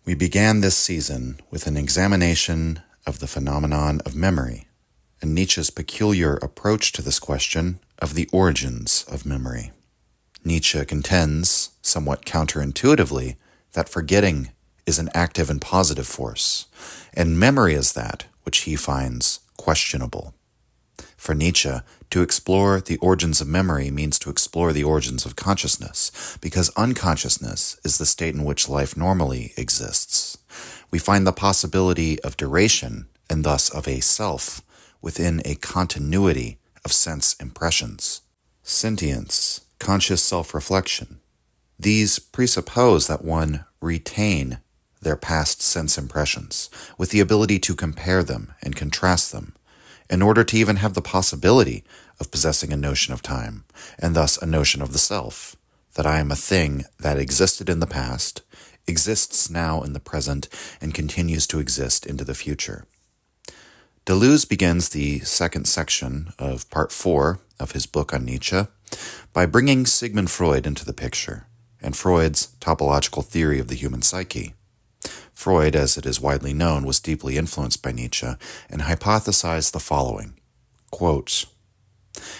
We began this season with an examination of the phenomenon of memory, and Nietzsche's peculiar approach to this question of the origins of memory. Nietzsche contends, somewhat counterintuitively, that forgetting is an active and positive force, and memory is that which he finds questionable. For Nietzsche, to explore the origins of memory means to explore the origins of consciousness, because unconsciousness is the state in which life normally exists. We find the possibility of duration, and thus of a self, within a continuity of sense impressions. Sentience, conscious self-reflection. These presuppose that one retain their past sense impressions, with the ability to compare them and contrast them, in order to even have the possibility of possessing a notion of time, and thus a notion of the self, that I am a thing that existed in the past, exists now in the present, and continues to exist into the future. Deleuze begins the second section of part 4 of his book on Nietzsche by bringing Sigmund Freud into the picture, and Freud's topological theory of the human psyche. Freud, as it is widely known, was deeply influenced by Nietzsche and hypothesized the following, quote,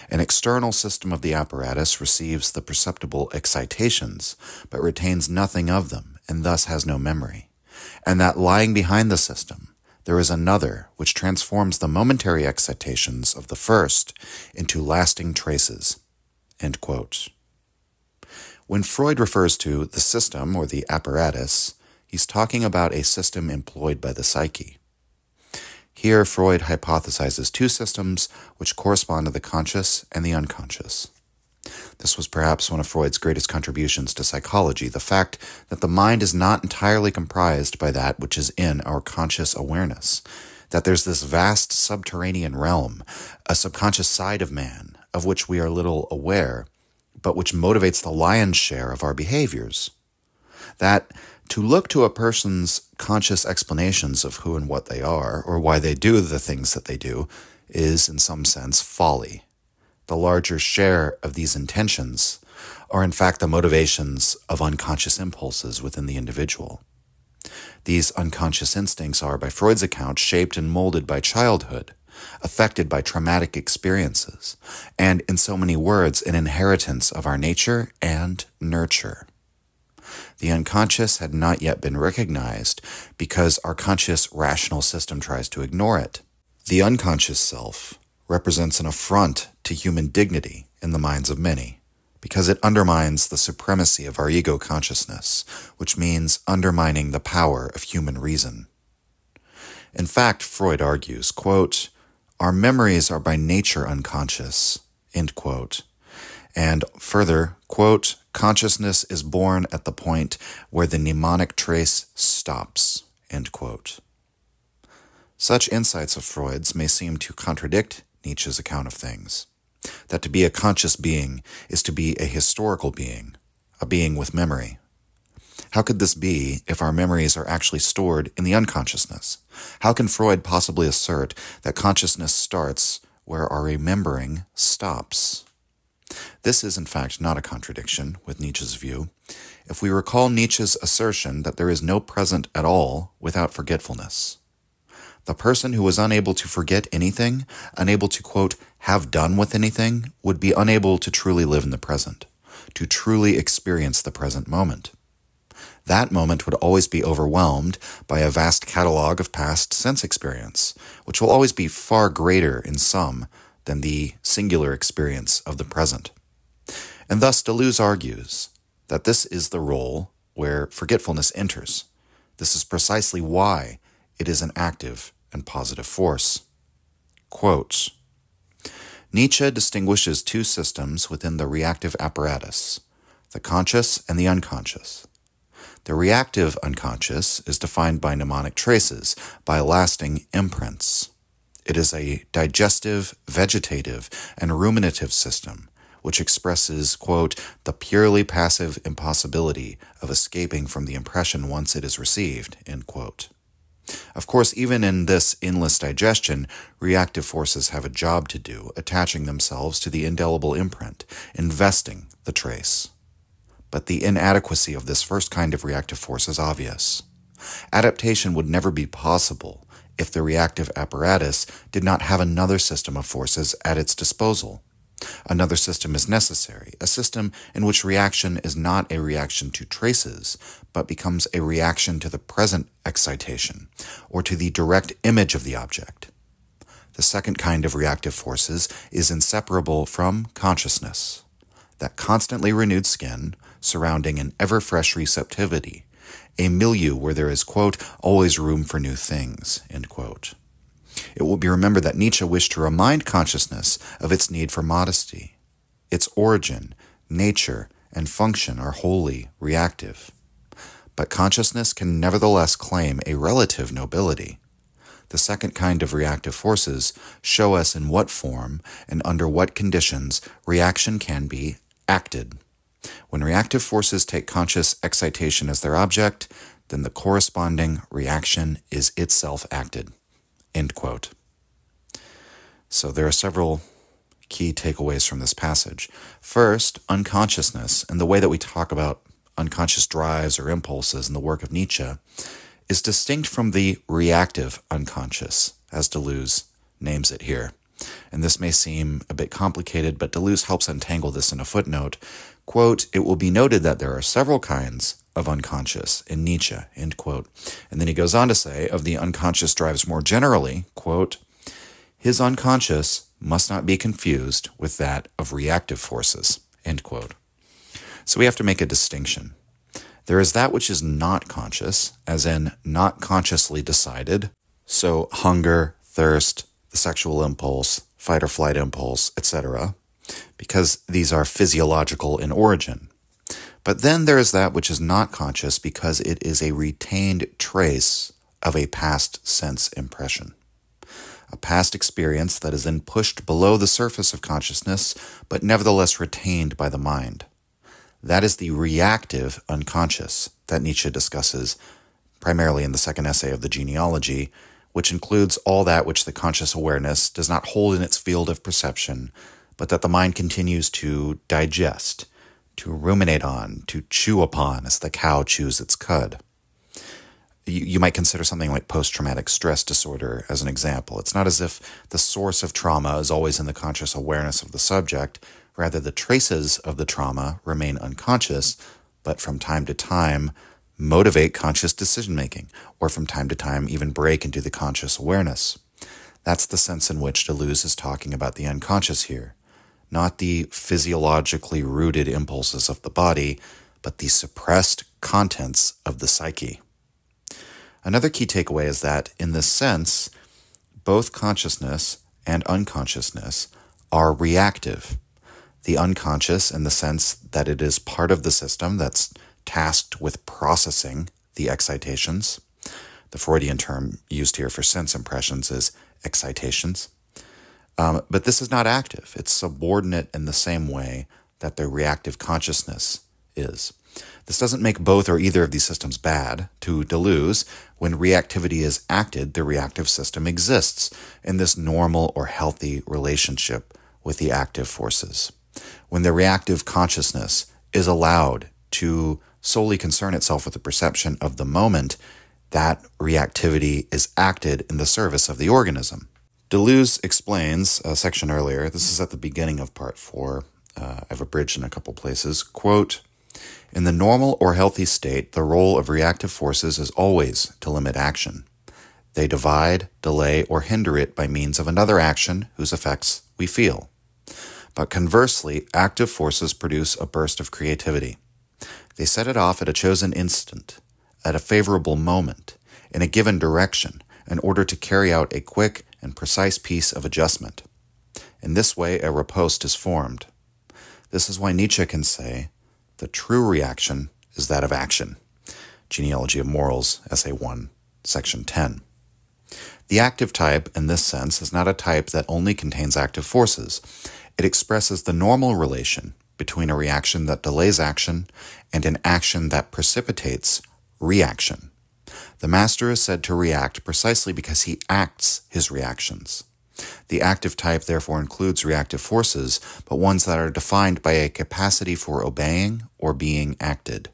"An external system of the apparatus receives the perceptible excitations, but retains nothing of them, and thus has no memory, and that lying behind the system, there is another which transforms the momentary excitations of the first into lasting traces." End quote. When Freud refers to the system or the apparatus, he's talking about a system employed by the psyche. Here, Freud hypothesizes two systems which correspond to the conscious and the unconscious. This was perhaps one of Freud's greatest contributions to psychology, the fact that the mind is not entirely comprised by that which is in our conscious awareness, that there's this vast subterranean realm, a subconscious side of man, of which we are little aware, but which motivates the lion's share of our behaviors. That to look to a person's conscious explanations of who and what they are, or why they do the things that they do, is, in some sense, folly. The larger share of these intentions are, in fact, the motivations of unconscious impulses within the individual. These unconscious instincts are, by Freud's account, shaped and molded by childhood, affected by traumatic experiences, and, in so many words, an inheritance of our nature and nurture. The unconscious had not yet been recognized because our conscious rational system tries to ignore it. The unconscious self represents an affront to human dignity in the minds of many, because it undermines the supremacy of our ego consciousness, which means undermining the power of human reason. In fact, Freud argues, quote, "Our memories are by nature unconscious," end quote. And further, quote, "Consciousness is born at the point where the mnemonic trace stops," end quote. Such insights of Freud's may seem to contradict Nietzsche's account of things, that to be a conscious being is to be a historical being, a being with memory. How could this be if our memories are actually stored in the unconsciousness? How can Freud possibly assert that consciousness starts where our remembering stops? This is, in fact, not a contradiction with Nietzsche's view. If we recall Nietzsche's assertion that there is no present at all without forgetfulness. The person who is unable to forget anything, unable to, quote, "have done with anything," would be unable to truly live in the present, to truly experience the present moment. That moment would always be overwhelmed by a vast catalog of past sense experience, which will always be far greater in sum than the singular experience of the present. And thus Deleuze argues that this is the role where forgetfulness enters. This is precisely why it is an active and positive force. Quote, "Nietzsche distinguishes two systems within the reactive apparatus, the conscious and the unconscious. The reactive unconscious is defined by mnemonic traces, by lasting imprints. It is a digestive, vegetative, and ruminative system, which expresses, quote, "the purely passive impossibility of escaping from the impression once it is received," end quote. Of course, even in this endless digestion, reactive forces have a job to do, attaching themselves to the indelible imprint, investing the trace. But the inadequacy of this first kind of reactive force is obvious. Adaptation would never be possible if the reactive apparatus did not have another system of forces at its disposal. Another system is necessary, a system in which reaction is not a reaction to traces, but becomes a reaction to the present excitation, or to the direct image of the object. The second kind of reactive forces is inseparable from consciousness, that constantly renewed skin surrounding an ever-fresh receptivity, a milieu where there is, quote, always room for new things, end quote. It will be remembered that Nietzsche wished to remind consciousness of its need for modesty. Its origin, nature, and function are wholly reactive. But consciousness can nevertheless claim a relative nobility. The second kind of reactive forces show us in what form and under what conditions reaction can be acted. When reactive forces take conscious excitation as their object, then the corresponding reaction is itself acted. End quote. So there are several key takeaways from this passage. First, unconsciousness, and the way that we talk about unconscious drives or impulses in the work of Nietzsche, is distinct from the reactive unconscious, as Deleuze names it here. And this may seem a bit complicated, but Deleuze helps untangle this in a footnote. Quote, it will be noted that there are several kinds of unconscious in Nietzsche, end quote. And then he goes on to say, of the unconscious drives more generally, quote, his unconscious must not be confused with that of reactive forces, end quote. So we have to make a distinction. There is that which is not conscious, as in not consciously decided, so hunger, thirst, the sexual impulse, fight or flight impulse, etc., because these are physiological in origin. But then there is that which is not conscious because it is a retained trace of a past sense impression. A past experience that is then pushed below the surface of consciousness, but nevertheless retained by the mind. That is the reactive unconscious that Nietzsche discusses primarily in the second essay of the genealogy, which includes all that which the conscious awareness does not hold in its field of perception, but that the mind continues to digest, to ruminate on, to chew upon as the cow chews its cud. You might consider something like post-traumatic stress disorder as an example. It's not as if the source of trauma is always in the conscious awareness of the subject. Rather, the traces of the trauma remain unconscious, but from time to time motivate conscious decision-making, or from time to time even break into the conscious awareness. That's the sense in which Deleuze is talking about the unconscious here. Not the physiologically rooted impulses of the body, but the suppressed contents of the psyche. Another key takeaway is that, in this sense, both consciousness and unconsciousness are reactive. The unconscious in the sense that it is part of the system that's tasked with processing the excitations. The Freudian term used here for sense impressions is excitations. But this is not active. It's subordinate in the same way that the reactive consciousness is. This doesn't make both or either of these systems bad. To Deleuze, when reactivity is acted, the reactive system exists in this normal or healthy relationship with the active forces. When the reactive consciousness is allowed to solely concern itself with the perception of the moment, that reactivity is acted in the service of the organism. Deleuze explains a section earlier, this is at the beginning of part 4, I've abridged in a couple places, quote, in the normal or healthy state, the role of reactive forces is always to limit action. They divide, delay, or hinder it by means of another action whose effects we feel. But conversely, active forces produce a burst of creativity. They set it off at a chosen instant, at a favorable moment, in a given direction, in order to carry out a quick and precise piece of adjustment. In this way, a riposte is formed. This is why Nietzsche can say, the true reaction is that of action. Genealogy of Morals, Essay 1, Section 10. The active type, in this sense, is not a type that only contains active forces. It expresses the normal relation between a reaction that delays action and an action that precipitates reaction. The master is said to react precisely because he acts his reactions. The active type therefore includes reactive forces, but ones that are defined by a capacity for obeying or being acted.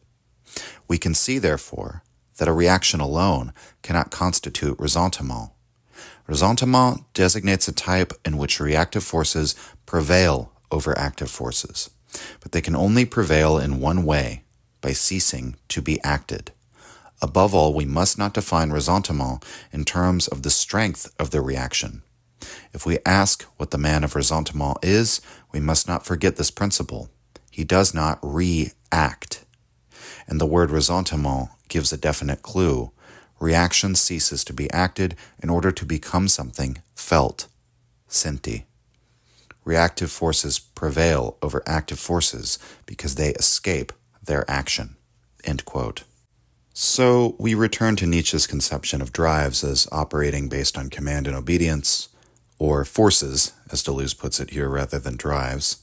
We can see, therefore, that a reaction alone cannot constitute ressentiment. Ressentiment designates a type in which reactive forces prevail over active forces, but they can only prevail in one way, by ceasing to be acted. Above all, we must not define ressentiment in terms of the strength of the reaction. If we ask what the man of ressentiment is, we must not forget this principle. He does not react. And the word ressentiment gives a definite clue. Reaction ceases to be acted in order to become something felt, senti. Reactive forces prevail over active forces because they escape their action. End quote. So we return to Nietzsche's conception of drives as operating based on command and obedience, or forces, as Deleuze puts it here, rather than drives.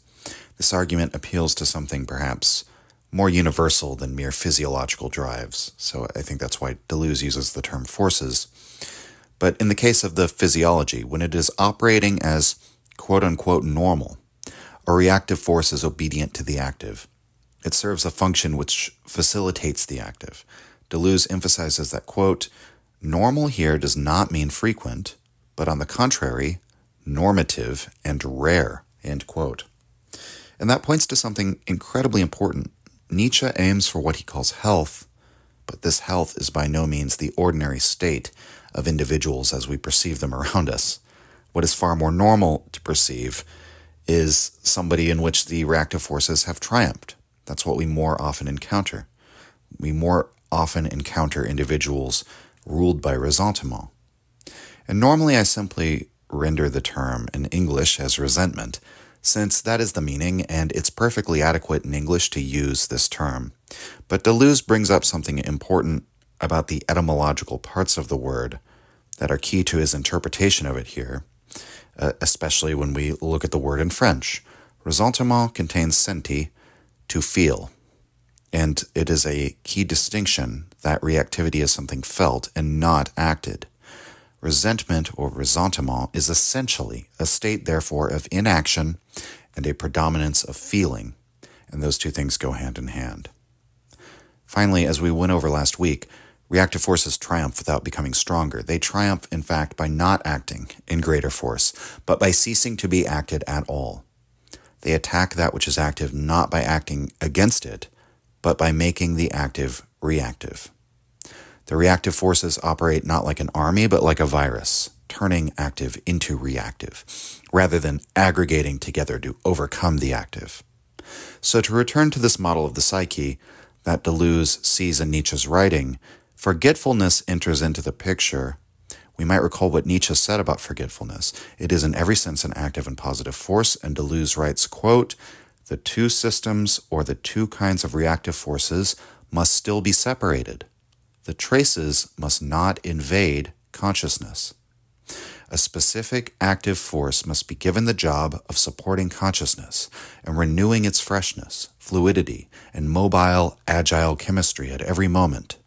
This argument appeals to something perhaps more universal than mere physiological drives, so I think that's why Deleuze uses the term forces. But in the case of the physiology, when it is operating as quote-unquote normal, a reactive force is obedient to the active. It serves a function which facilitates the active. Deleuze emphasizes that, quote, normal here does not mean frequent, but on the contrary, normative and rare, end quote. And that points to something incredibly important. Nietzsche aims for what he calls health, but this health is by no means the ordinary state of individuals as we perceive them around us. What is far more normal to perceive is somebody in which the reactive forces have triumphed. That's what we more often encounter. We more often encounter individuals ruled by ressentiment. And normally I simply render the term in English as resentment, since that is the meaning and it's perfectly adequate in English to use this term. But Deleuze brings up something important about the etymological parts of the word that are key to his interpretation of it here, especially when we look at the word in French. Ressentiment contains senti, to feel, and it is a key distinction that reactivity is something felt and not acted. Resentment or ressentiment is essentially a state, therefore, of inaction and a predominance of feeling, and those two things go hand in hand. Finally, as we went over last week, reactive forces triumph without becoming stronger. They triumph, in fact, by not acting in greater force, but by ceasing to be acted at all. They attack that which is active not by acting against it, but by making the active reactive. The reactive forces operate not like an army, but like a virus, turning active into reactive, rather than aggregating together to overcome the active. So to return to this model of the psyche that Deleuze sees in Nietzsche's writing, forgetfulness enters into the picture. We might recall what Nietzsche said about forgetfulness. It is in every sense an active and positive force, and Deleuze writes, quote, the two systems or the two kinds of reactive forces must still be separated. The traces must not invade consciousness. A specific active force must be given the job of supporting consciousness and renewing its freshness, fluidity, and mobile, agile chemistry at every moment.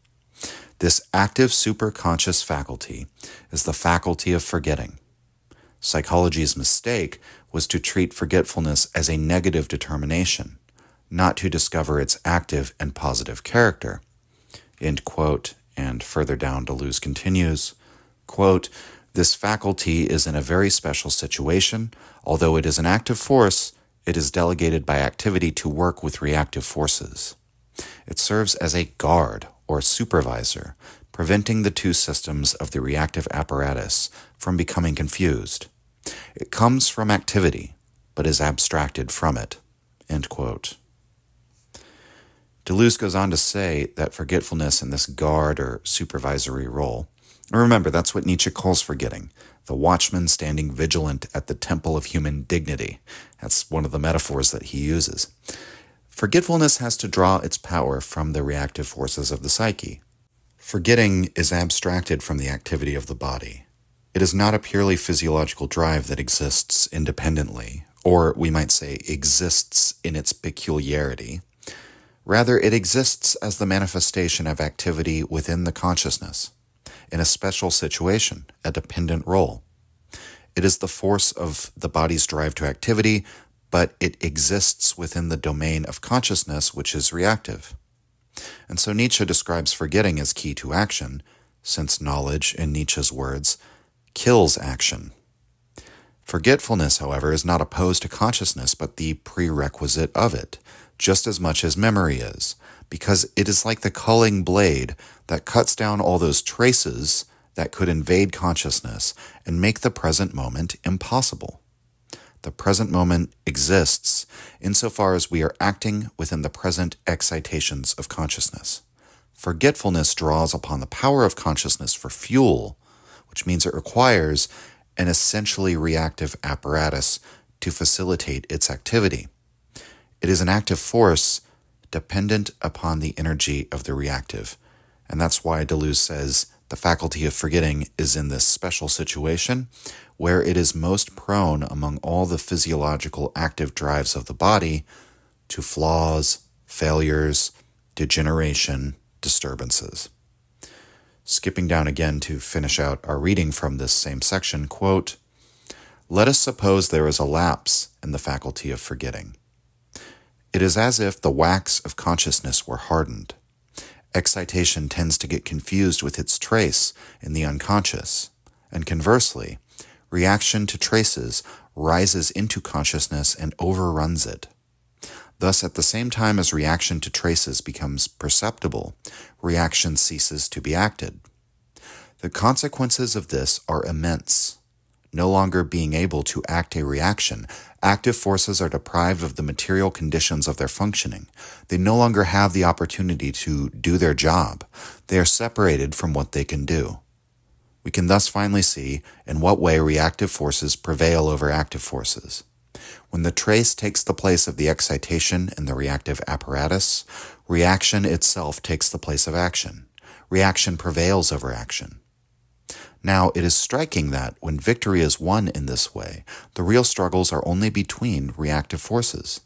This active superconscious faculty is the faculty of forgetting. Psychology's mistake was to treat forgetfulness as a negative determination, not to discover its active and positive character. End quote. And further down, Deleuze continues, quote, this faculty is in a very special situation. Although it is an active force, it is delegated by activity to work with reactive forces. It serves as a guard or supervisor, preventing the two systems of the reactive apparatus from becoming confused. It comes from activity, but is abstracted from it. End quote. Deleuze goes on to say that forgetfulness in this guard or supervisory role, and remember, that's what Nietzsche calls forgetting, the watchman standing vigilant at the temple of human dignity. That's one of the metaphors that he uses. Forgetfulness has to draw its power from the reactive forces of the psyche. Forgetting is abstracted from the activity of the body. It is not a purely physiological drive that exists independently, or we might say exists in its peculiarity. Rather, it exists as the manifestation of activity within the consciousness, in a special situation, a dependent role. It is the force of the body's drive to activity, but it exists within the domain of consciousness, which is reactive. And so Nietzsche describes forgetting as key to action, since knowledge, in Nietzsche's words, kills action. Forgetfulness, however, is not opposed to consciousness, but the prerequisite of it, just as much as memory is, because it is like the culling blade that cuts down all those traces that could invade consciousness and make the present moment impossible. The present moment exists insofar as we are acting within the present excitations of consciousness. Forgetfulness draws upon the power of consciousness for fuel, which means it requires an essentially reactive apparatus to facilitate its activity. It is an active force dependent upon the energy of the reactive. And that's why Deleuze says the faculty of forgetting is in this special situation where it is most prone among all the physiological active drives of the body to flaws, failures, degeneration, disturbances. Skipping down again to finish out our reading from this same section, quote, "Let us suppose there is a lapse in the faculty of forgetting. It is as if the wax of consciousness were hardened. Excitation tends to get confused with its trace in the unconscious, and conversely, reaction to traces rises into consciousness and overruns it. Thus, at the same time as reaction to traces becomes perceptible, reaction ceases to be acted. The consequences of this are immense. No longer being able to act a reaction, active forces are deprived of the material conditions of their functioning. They no longer have the opportunity to do their job. They are separated from what they can do. We can thus finally see in what way reactive forces prevail over active forces. When the trace takes the place of the excitation in the reactive apparatus, reaction itself takes the place of action. Reaction prevails over action. Now, it is striking that when victory is won in this way, the real struggles are only between reactive forces.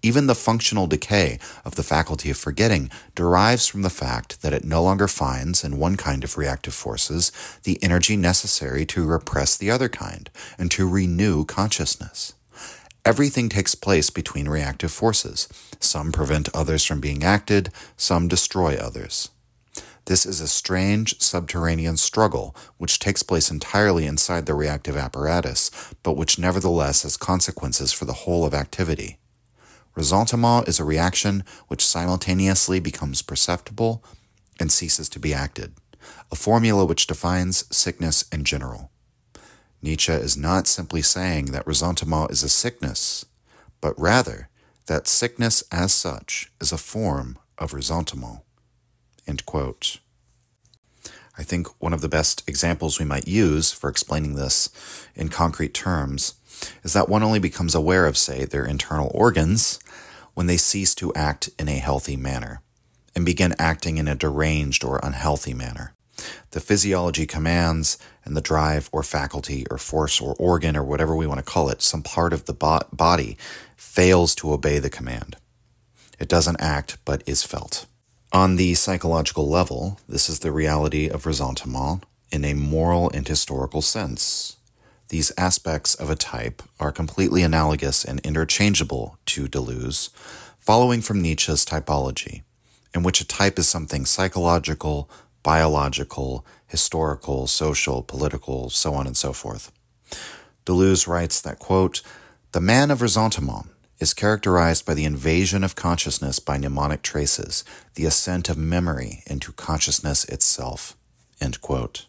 Even the functional decay of the faculty of forgetting derives from the fact that it no longer finds in one kind of reactive forces the energy necessary to repress the other kind and to renew consciousness. Everything takes place between reactive forces. Some prevent others from being acted, some destroy others. This is a strange subterranean struggle which takes place entirely inside the reactive apparatus, but which nevertheless has consequences for the whole of activity. Ressentiment is a reaction which simultaneously becomes perceptible and ceases to be acted, a formula which defines sickness in general. Nietzsche is not simply saying that ressentiment is a sickness, but rather that sickness as such is a form of ressentiment." End quote. I think one of the best examples we might use for explaining this in concrete terms is that one only becomes aware of, say, their internal organs when they cease to act in a healthy manner and begin acting in a deranged or unhealthy manner. The physiology commands, and the drive or faculty or force or organ or whatever we want to call it, some part of the body fails to obey the command. It doesn't act, but is felt. On the psychological level, this is the reality of ressentiment in a moral and historical sense. These aspects of a type are completely analogous and interchangeable to Deleuze, following from Nietzsche's typology, in which a type is something psychological, biological, historical, social, political, so on and so forth. Deleuze writes that, quote, "The man of ressentiment is characterized by the invasion of consciousness by mnemonic traces, the ascent of memory into consciousness itself." End quote.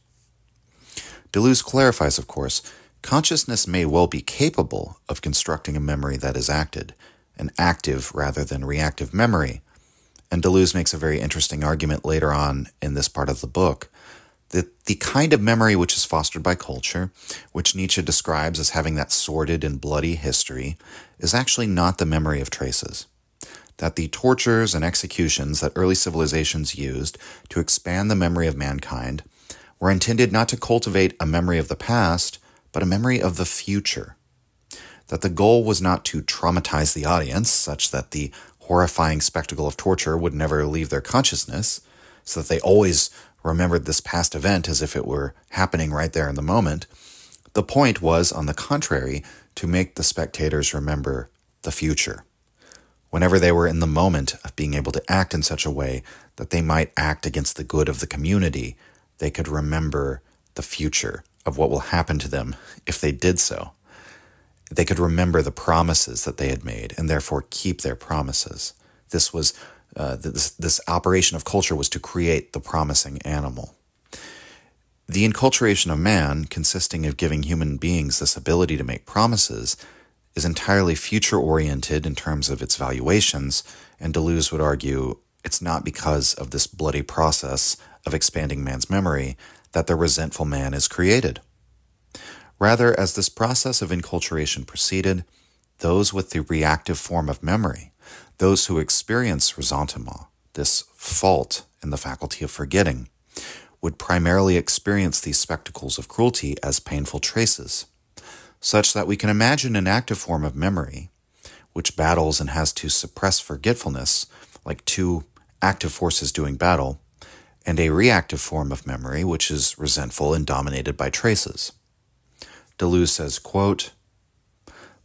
Deleuze clarifies, of course, consciousness may well be capable of constructing a memory that is acted, an active rather than reactive memory. And Deleuze makes a very interesting argument later on in this part of the book, that the kind of memory which is fostered by culture, which Nietzsche describes as having that sordid and bloody history, is actually not the memory of traces. That the tortures and executions that early civilizations used to expand the memory of mankind were intended not to cultivate a memory of the past, but a memory of the future. That the goal was not to traumatize the audience such that the horrifying spectacle of torture would never leave their consciousness, so that they always remembered this past event as if it were happening right there in the moment. The point was, on the contrary, to make the spectators remember the future. Whenever they were in the moment of being able to act in such a way that they might act against the good of the community, they could remember the future of what will happen to them if they did so. They could remember the promises that they had made and therefore keep their promises. This operation of culture was to create the promising animal. The enculturation of man, consisting of giving human beings this ability to make promises, is entirely future-oriented in terms of its valuations, and Deleuze would argue it's not because of this bloody process of expanding man's memory that the resentful man is created. Rather, as this process of enculturation proceeded, those with the reactive form of memory, those who experience ressentiment, this fault in the faculty of forgetting, would primarily experience these spectacles of cruelty as painful traces, such that we can imagine an active form of memory, which battles and has to suppress forgetfulness, like two active forces doing battle, and a reactive form of memory, which is resentful and dominated by traces. Deleuze says, quote,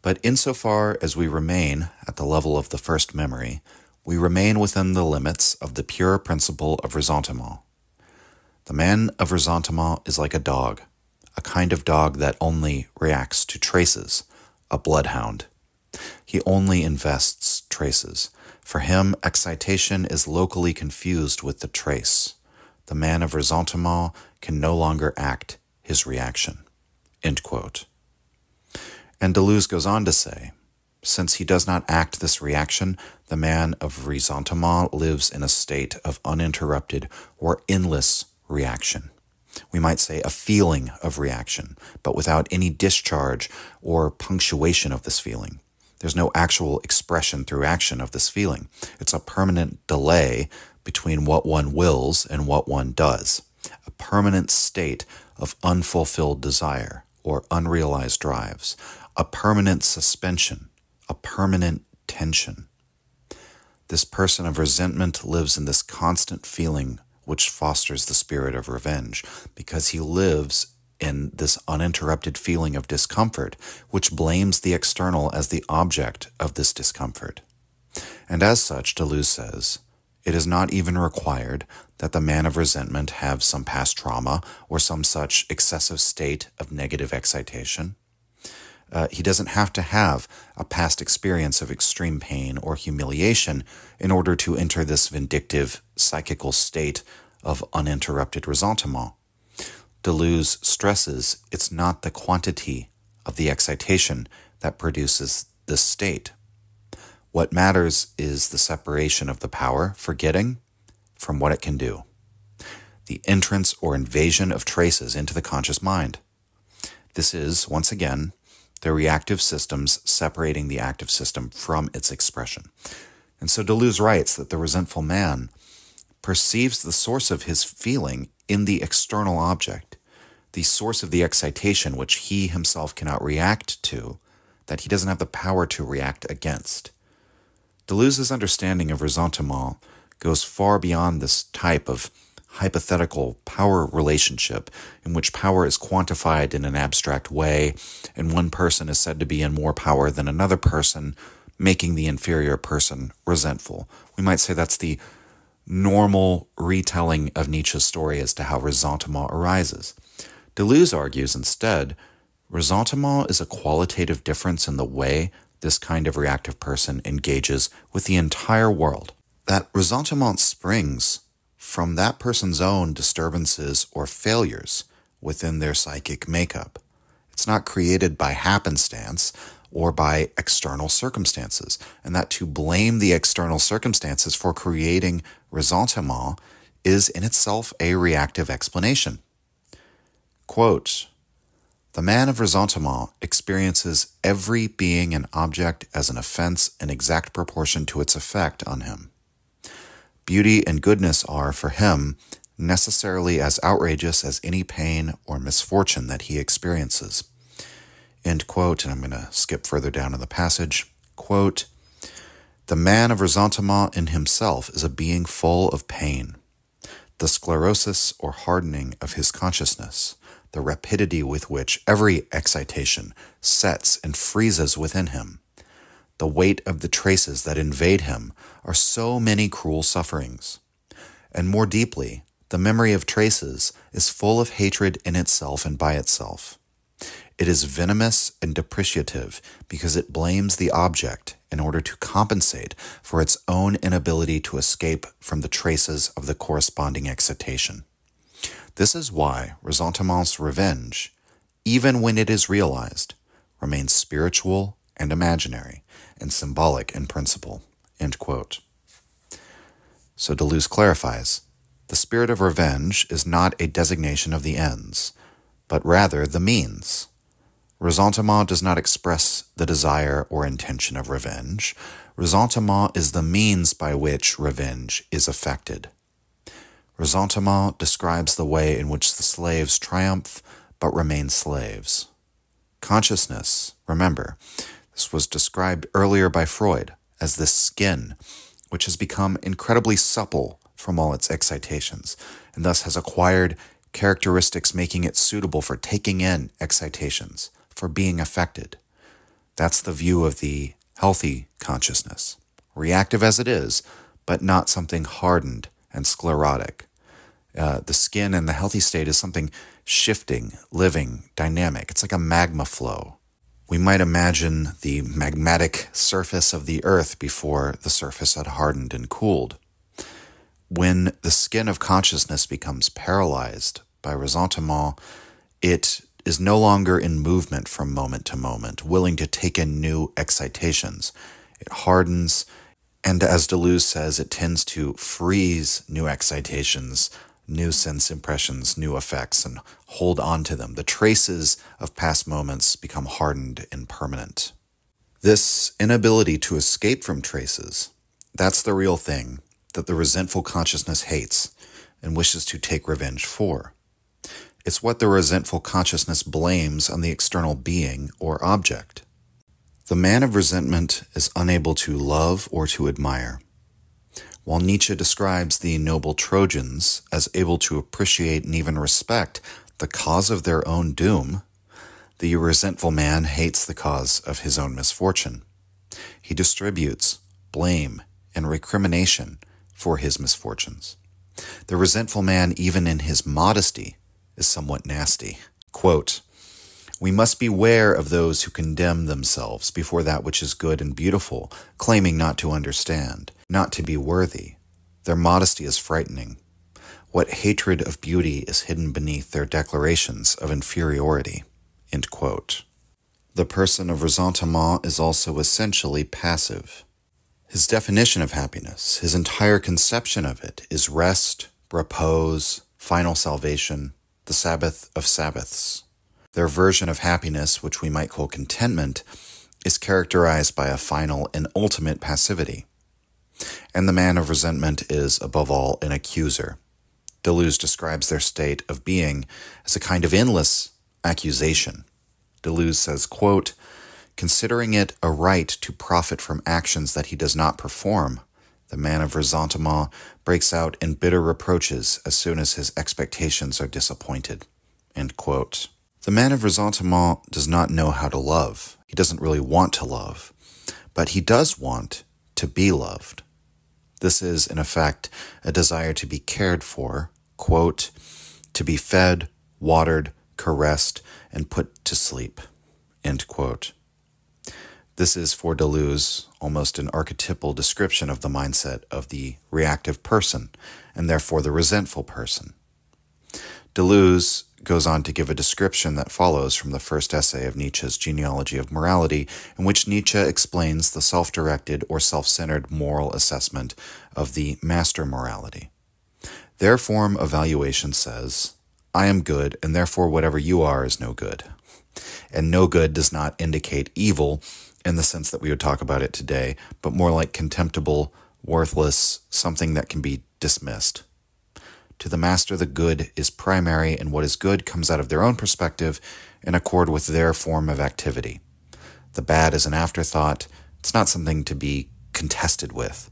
"But insofar as we remain at the level of the first memory, we remain within the limits of the pure principle of ressentiment. The man of ressentiment is like a dog, a kind of dog that only reacts to traces, a bloodhound. He only invests traces. For him, excitation is locally confused with the trace. The man of ressentiment can no longer act his reaction." End quote. And Deleuze goes on to say, since he does not act this reaction, the man of ressentiment lives in a state of uninterrupted or endless reaction. We might say a feeling of reaction, but without any discharge or punctuation of this feeling. There's no actual expression through action of this feeling. It's a permanent delay between what one wills and what one does, a permanent state of unfulfilled desire or unrealized drives, a permanent suspension, a permanent tension. This person of resentment lives in this constant feeling which fosters the spirit of revenge, because he lives in this uninterrupted feeling of discomfort, which blames the external as the object of this discomfort. And as such, Deleuze says, it is not even required that the man of resentment have some past trauma or some such excessive state of negative excitation. He doesn't have to have a past experience of extreme pain or humiliation in order to enter this vindictive psychical state of uninterrupted ressentiment. Deleuze stresses it's not the quantity of the excitation that produces this state. What matters is the separation of the power, forgetting, from what it can do. The entrance or invasion of traces into the conscious mind. This is, once again, the reactive systems separating the active system from its expression. And so Deleuze writes that the resentful man perceives the source of his feeling in the external object, the source of the excitation which he himself cannot react to, that he doesn't have the power to react against. Deleuze's understanding of ressentiment goes far beyond this type of hypothetical power relationship in which power is quantified in an abstract way, and one person is said to be in more power than another person, making the inferior person resentful. We might say that's the normal retelling of Nietzsche's story as to how ressentiment arises. Deleuze argues instead, ressentiment is a qualitative difference in the way this kind of reactive person engages with the entire world. That ressentiment springs from that person's own disturbances or failures within their psychic makeup. It's not created by happenstance or by external circumstances, and that to blame the external circumstances for creating ressentiment is in itself a reactive explanation. Quote, "The man of ressentiment experiences every being and object as an offense in exact proportion to its effect on him. Beauty and goodness are, for him, necessarily as outrageous as any pain or misfortune that he experiences." End quote, and I'm going to skip further down in the passage. Quote, "The man of ressentiment in himself is a being full of pain. The sclerosis or hardening of his consciousness, the rapidity with which every excitation sets and freezes within him, The weight of the traces that invade him are so many cruel sufferings. And more deeply, the memory of traces is full of hatred in itself and by itself. It is venomous and depreciative because it blames the object in order to compensate for its own inability to escape from the traces of the corresponding excitation. This is why ressentiment's revenge, even when it is realized, remains spiritual and imaginary and symbolic in principle." End quote. So Deleuze clarifies, the spirit of revenge is not a designation of the ends, but rather the means. Ressentiment does not express the desire or intention of revenge. Ressentiment is the means by which revenge is effected. Ressentiment describes the way in which the slaves triumph but remain slaves. Consciousness, remember, this was described earlier by Freud as this skin, which has become incredibly supple from all its excitations, and thus has acquired characteristics making it suitable for taking in excitations, for being affected. That's the view of the healthy consciousness, reactive as it is, but not something hardened and sclerotic. The skin in the healthy state is something shifting, living, dynamic. It's like a magma flow. We might imagine the magmatic surface of the earth before the surface had hardened and cooled. When the skin of consciousness becomes paralyzed by ressentiment, it is no longer in movement from moment to moment, willing to take in new excitations. It hardens, and as Deleuze says, it tends to freeze new excitations, new sense impressions, new effects, and hold on to them. The traces of past moments become hardened and permanent. This inability to escape from traces, that's the real thing that the resentful consciousness hates and wishes to take revenge for. It's what the resentful consciousness blames on the external being or object. The man of resentment is unable to love or to admire. While Nietzsche describes the noble Trojans as able to appreciate and even respect the cause of their own doom, the resentful man hates the cause of his own misfortune. He distributes blame and recrimination for his misfortunes. The resentful man, even in his modesty, is somewhat nasty. Quote, "We must beware of those who condemn themselves before that which is good and beautiful, claiming not to understand, not to be worthy. Their modesty is frightening. What hatred of beauty is hidden beneath their declarations of inferiority." End quote. The person of ressentiment is also essentially passive. His definition of happiness, his entire conception of it, is rest, repose, final salvation, the Sabbath of Sabbaths. Their version of happiness, which we might call contentment, is characterized by a final and ultimate passivity. And the man of resentment is, above all, an accuser. Deleuze describes their state of being as a kind of endless accusation. Deleuze says, quote, "Considering it a right to profit from actions that he does not perform, the man of ressentiment breaks out in bitter reproaches as soon as his expectations are disappointed." End quote. The man of ressentiment does not know how to love. He doesn't really want to love, but he does want to be loved. This is, in effect, a desire to be cared for, quote, "to be fed, watered, caressed, and put to sleep," end quote. This is, for Deleuze, almost an archetypal description of the mindset of the reactive person, and therefore the resentful person. Deleuze goes on to give a description that follows from the first essay of Nietzsche's Genealogy of Morality, in which Nietzsche explains the self-directed or self-centered moral assessment of the master morality. Their form of valuation says, "I am good, and therefore whatever you are is no good." And no good does not indicate evil in the sense that we would talk about it today, but more like contemptible, worthless, something that can be dismissed. To the master, the good is primary, and what is good comes out of their own perspective in accord with their form of activity. The bad is an afterthought. It's not something to be contested with.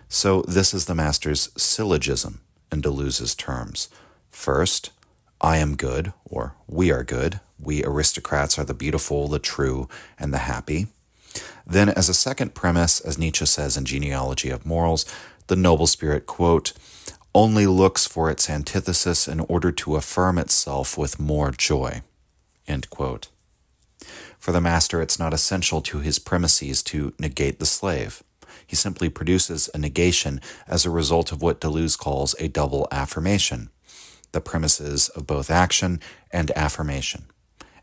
So this is the master's syllogism in Deleuze's terms. First, I am good, or we are good. We aristocrats are the beautiful, the true, and the happy. Then, as a second premise, as Nietzsche says in Genealogy of Morals, the noble spirit, quote, only looks for its antithesis in order to affirm itself with more joy, end quote. For the master, it's not essential to his premises to negate the slave. He simply produces a negation as a result of what Deleuze calls a double affirmation, the premises of both action and affirmation,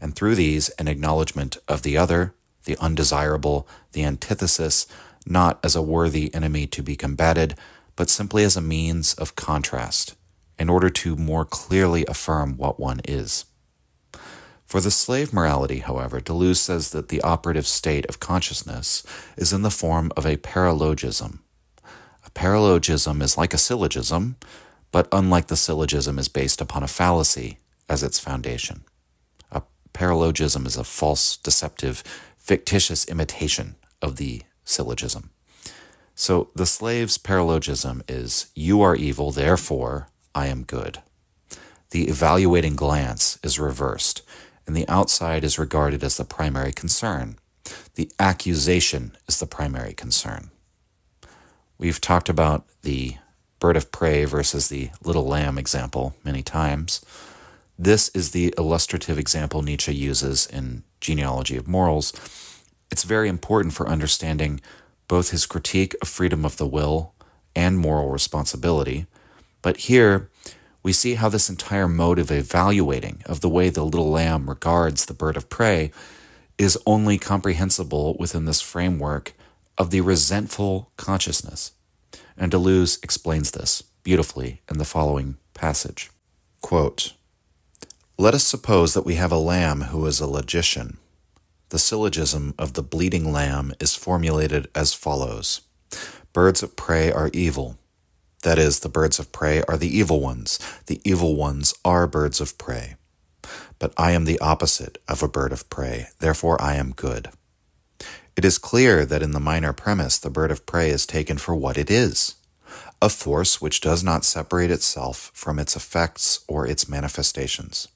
and through these, an acknowledgement of the other, the undesirable, the antithesis, not as a worthy enemy to be combated, but simply as a means of contrast, in order to more clearly affirm what one is. For the slave morality, however, Deleuze says that the operative state of consciousness is in the form of a paralogism. A paralogism is like a syllogism, but unlike the syllogism is based upon a fallacy as its foundation. A paralogism is a false, deceptive, fictitious imitation of the syllogism. So the slave's paralogism is, you are evil, therefore I am good. The evaluating glance is reversed, and the outside is regarded as the primary concern. The accusation is the primary concern. We've talked about the bird of prey versus the little lamb example many times. This is the illustrative example Nietzsche uses in Genealogy of Morals. It's very important for understanding both his critique of freedom of the will and moral responsibility. But here, we see how this entire mode of evaluating of the way the little lamb regards the bird of prey is only comprehensible within this framework of the resentful consciousness. And Deleuze explains this beautifully in the following passage. Quote, let us suppose that we have a lamb who is a logician. The syllogism of the bleating lamb is formulated as follows. Birds of prey are evil. That is, the birds of prey are the evil ones. The evil ones are birds of prey. But I am the opposite of a bird of prey, therefore I am good. It is clear that in the minor premise the bird of prey is taken for what it is, a force which does not separate itself from its effects or its manifestations.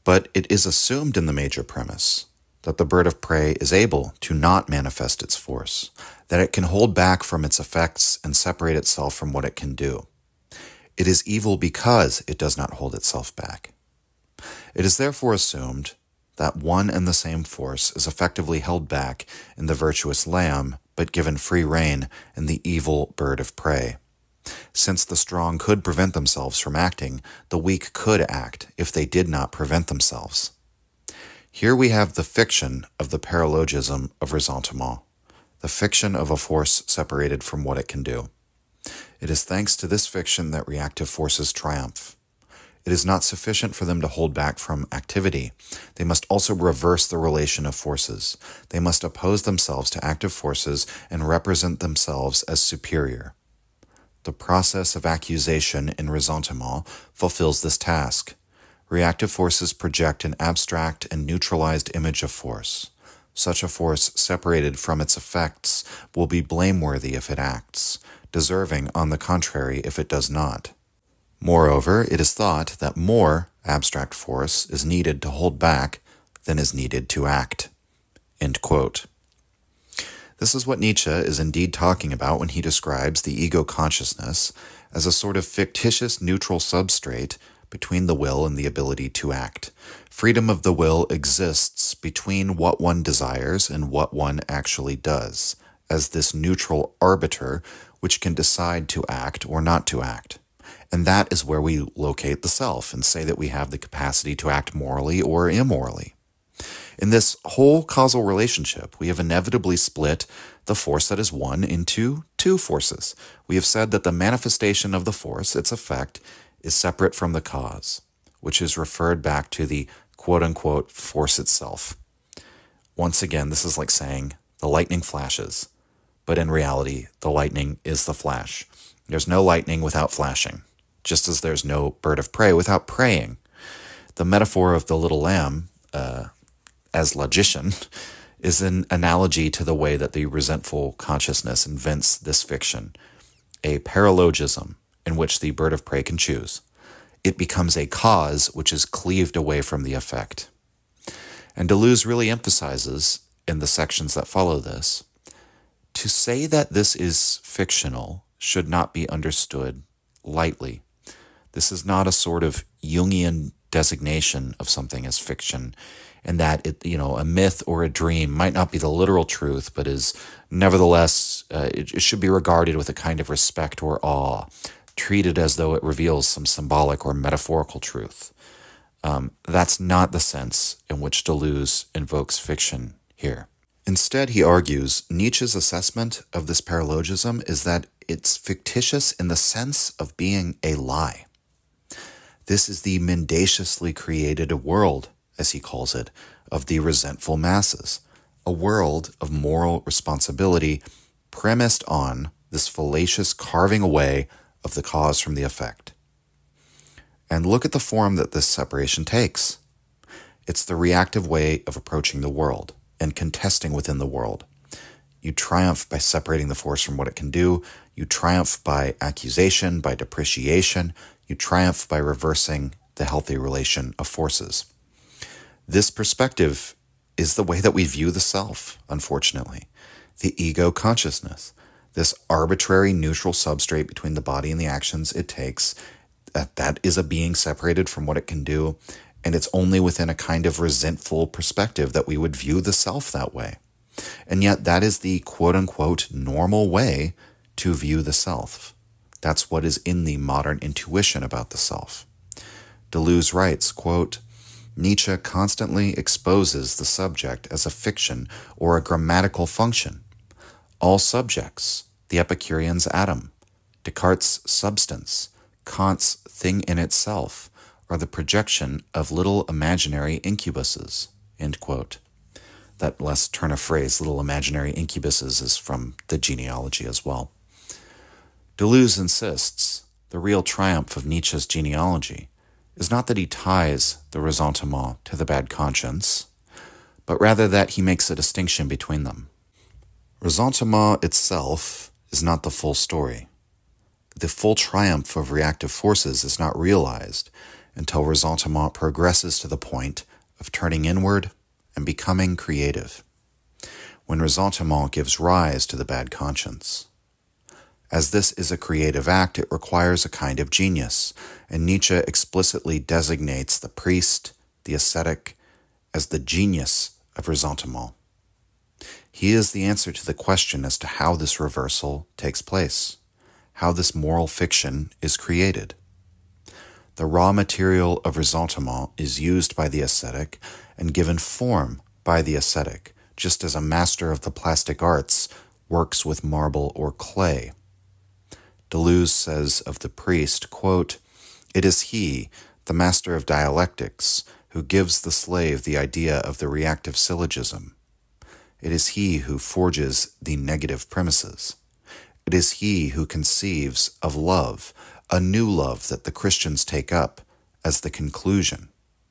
But it is assumed in the major premise that the bird of prey is able to not manifest its force, that it can hold back from its effects and separate itself from what it can do. It is evil because it does not hold itself back. It is therefore assumed that one and the same force is effectively held back in the virtuous lamb, but given free rein in the evil bird of prey. Since the strong could prevent themselves from acting, the weak could act if they did not prevent themselves. Here we have the fiction of the paralogism of Ressentiment, the fiction of a force separated from what it can do. It is thanks to this fiction that reactive forces triumph. It is not sufficient for them to hold back from activity. They must also reverse the relation of forces. They must oppose themselves to active forces and represent themselves as superior. The process of accusation in Ressentiment fulfills this task. Reactive forces project an abstract and neutralized image of force. Such a force separated from its effects will be blameworthy if it acts, deserving, on the contrary, if it does not. Moreover, it is thought that more abstract force is needed to hold back than is needed to act. End quote. This is what Nietzsche is indeed talking about when he describes the ego consciousness as a sort of fictitious neutral substrate between the will and the ability to act. Freedom of the will exists between what one desires and what one actually does, as this neutral arbiter which can decide to act or not to act. And that is where we locate the self and say that we have the capacity to act morally or immorally. In this whole causal relationship, we have inevitably split the force that is one into two forces. We have said that the manifestation of the force, its effect, is separate from the cause, which is referred back to the quote-unquote force itself. Once again, this is like saying the lightning flashes, but in reality, the lightning is the flash. There's no lightning without flashing, just as there's no bird of prey without preying. The metaphor of the little lamb, as logician, is an analogy to the way that the resentful consciousness invents this fiction, a paralogism in which the bird of prey can choose. It becomes a cause which is cleaved away from the effect. And Deleuze really emphasizes in the sections that follow this, to say that this is fictional should not be understood lightly. This is not a sort of Jungian designation of something as fiction, and that a myth or a dream might not be the literal truth, but is nevertheless, it should be regarded with a kind of respect or awe, treated as though it reveals some symbolic or metaphorical truth. That's not the sense in which Deleuze invokes fiction here. Instead, he argues Nietzsche's assessment of this paralogism is that it's fictitious in the sense of being a lie. This is the mendaciously created world, as he calls it, of the resentful masses, a world of moral responsibility premised on this fallacious carving away of the cause from the effect. And look at the form that this separation takes. It's the reactive way of approaching the world and contesting within the world. You triumph by separating the force from what it can do. You triumph by accusation, by depreciation. You triumph by reversing the healthy relation of forces. This perspective is the way that we view the self, unfortunately. The ego consciousness, this arbitrary neutral substrate between the body and the actions it takes, that is a being separated from what it can do, and it's only within a kind of resentful perspective that we would view the self that way. And yet that is the quote-unquote normal way to view the self. That's what is in the modern intuition about the self. Deleuze writes, quote, Nietzsche constantly exposes the subject as a fiction or a grammatical function. All subjects, the Epicurean's atom, Descartes' substance, Kant's thing in itself, are the projection of little imaginary incubuses, end quote. That last turn of phrase, little imaginary incubuses, is from the genealogy as well. Deleuze insists the real triumph of Nietzsche's genealogy is not that he ties the ressentiment to the bad conscience, but rather that he makes a distinction between them. Ressentiment itself is not the full story. The full triumph of reactive forces is not realized until ressentiment progresses to the point of turning inward and becoming creative, when ressentiment gives rise to the bad conscience. As this is a creative act, it requires a kind of genius, and Nietzsche explicitly designates the priest, the ascetic, as the genius of ressentiment. He is the answer to the question as to how this reversal takes place, how this moral fiction is created. The raw material of ressentiment is used by the ascetic and given form by the ascetic, just as a master of the plastic arts works with marble or clay. Deleuze says of the priest, quote, It is he, the master of dialectics, who gives the slave the idea of the reactive syllogism. It is he who forges the negative premises. It is he who conceives of love, a new love that the Christians take up as the conclusion,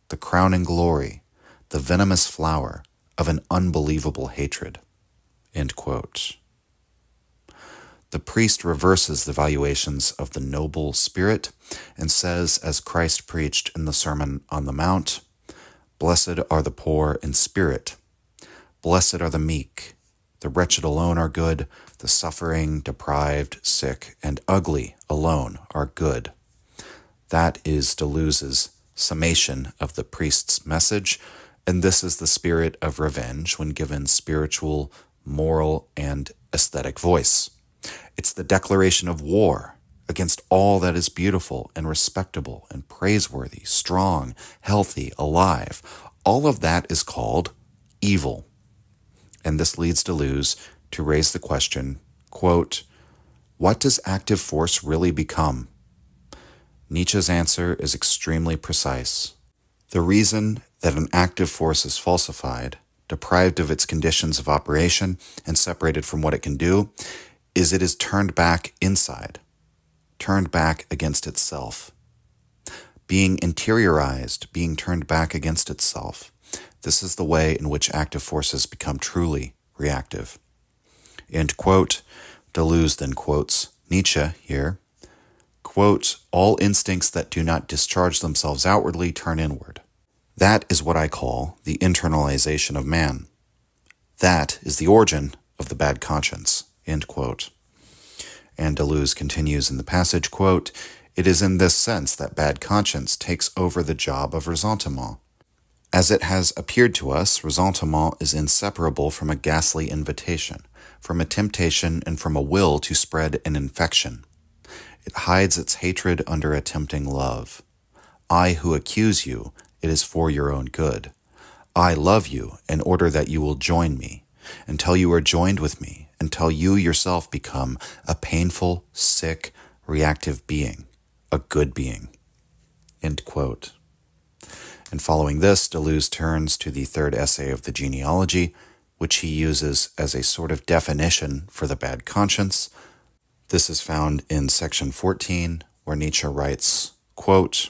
the crowning glory, the venomous flower of an unbelievable hatred. End quote. The priest reverses the valuations of the noble spirit and says, as Christ preached in the Sermon on the Mount, Blessed are the poor in spirit. Blessed are the meek. The wretched alone are good. The suffering, deprived, sick, and ugly alone are good. That is Deleuze's summation of the priest's message, and this is the spirit of revenge when given spiritual, moral, and aesthetic voice. It's the declaration of war against all that is beautiful and respectable and praiseworthy, strong, healthy, alive. All of that is called evil. And this leads Deleuze to raise the question, quote, What does active force really become? Nietzsche's answer is extremely precise. The reason that an active force is falsified, deprived of its conditions of operation, and separated from what it can do, is it is turned back inside, turned back against itself. Being interiorized, being turned back against itself. This is the way in which active forces become truly reactive. End quote. Deleuze then quotes Nietzsche here. Quote, All instincts that do not discharge themselves outwardly turn inward. That is what I call the internalization of man. That is the origin of the bad conscience, end quote. And Deleuze continues in the passage, quote, "It is in this sense that bad conscience takes over the job of ressentiment. As it has appeared to us, ressentiment is inseparable from a ghastly invitation, from a temptation, and from a will to spread an infection. It hides its hatred under a tempting love. I who accuse you, it is for your own good. I love you in order that you will join me, until you are joined with me, until you yourself become a painful, sick, reactive being, a good being." End quote. And following this, Deleuze turns to the third essay of the genealogy, which he uses as a sort of definition for the bad conscience. This is found in section 14, where Nietzsche writes, quote,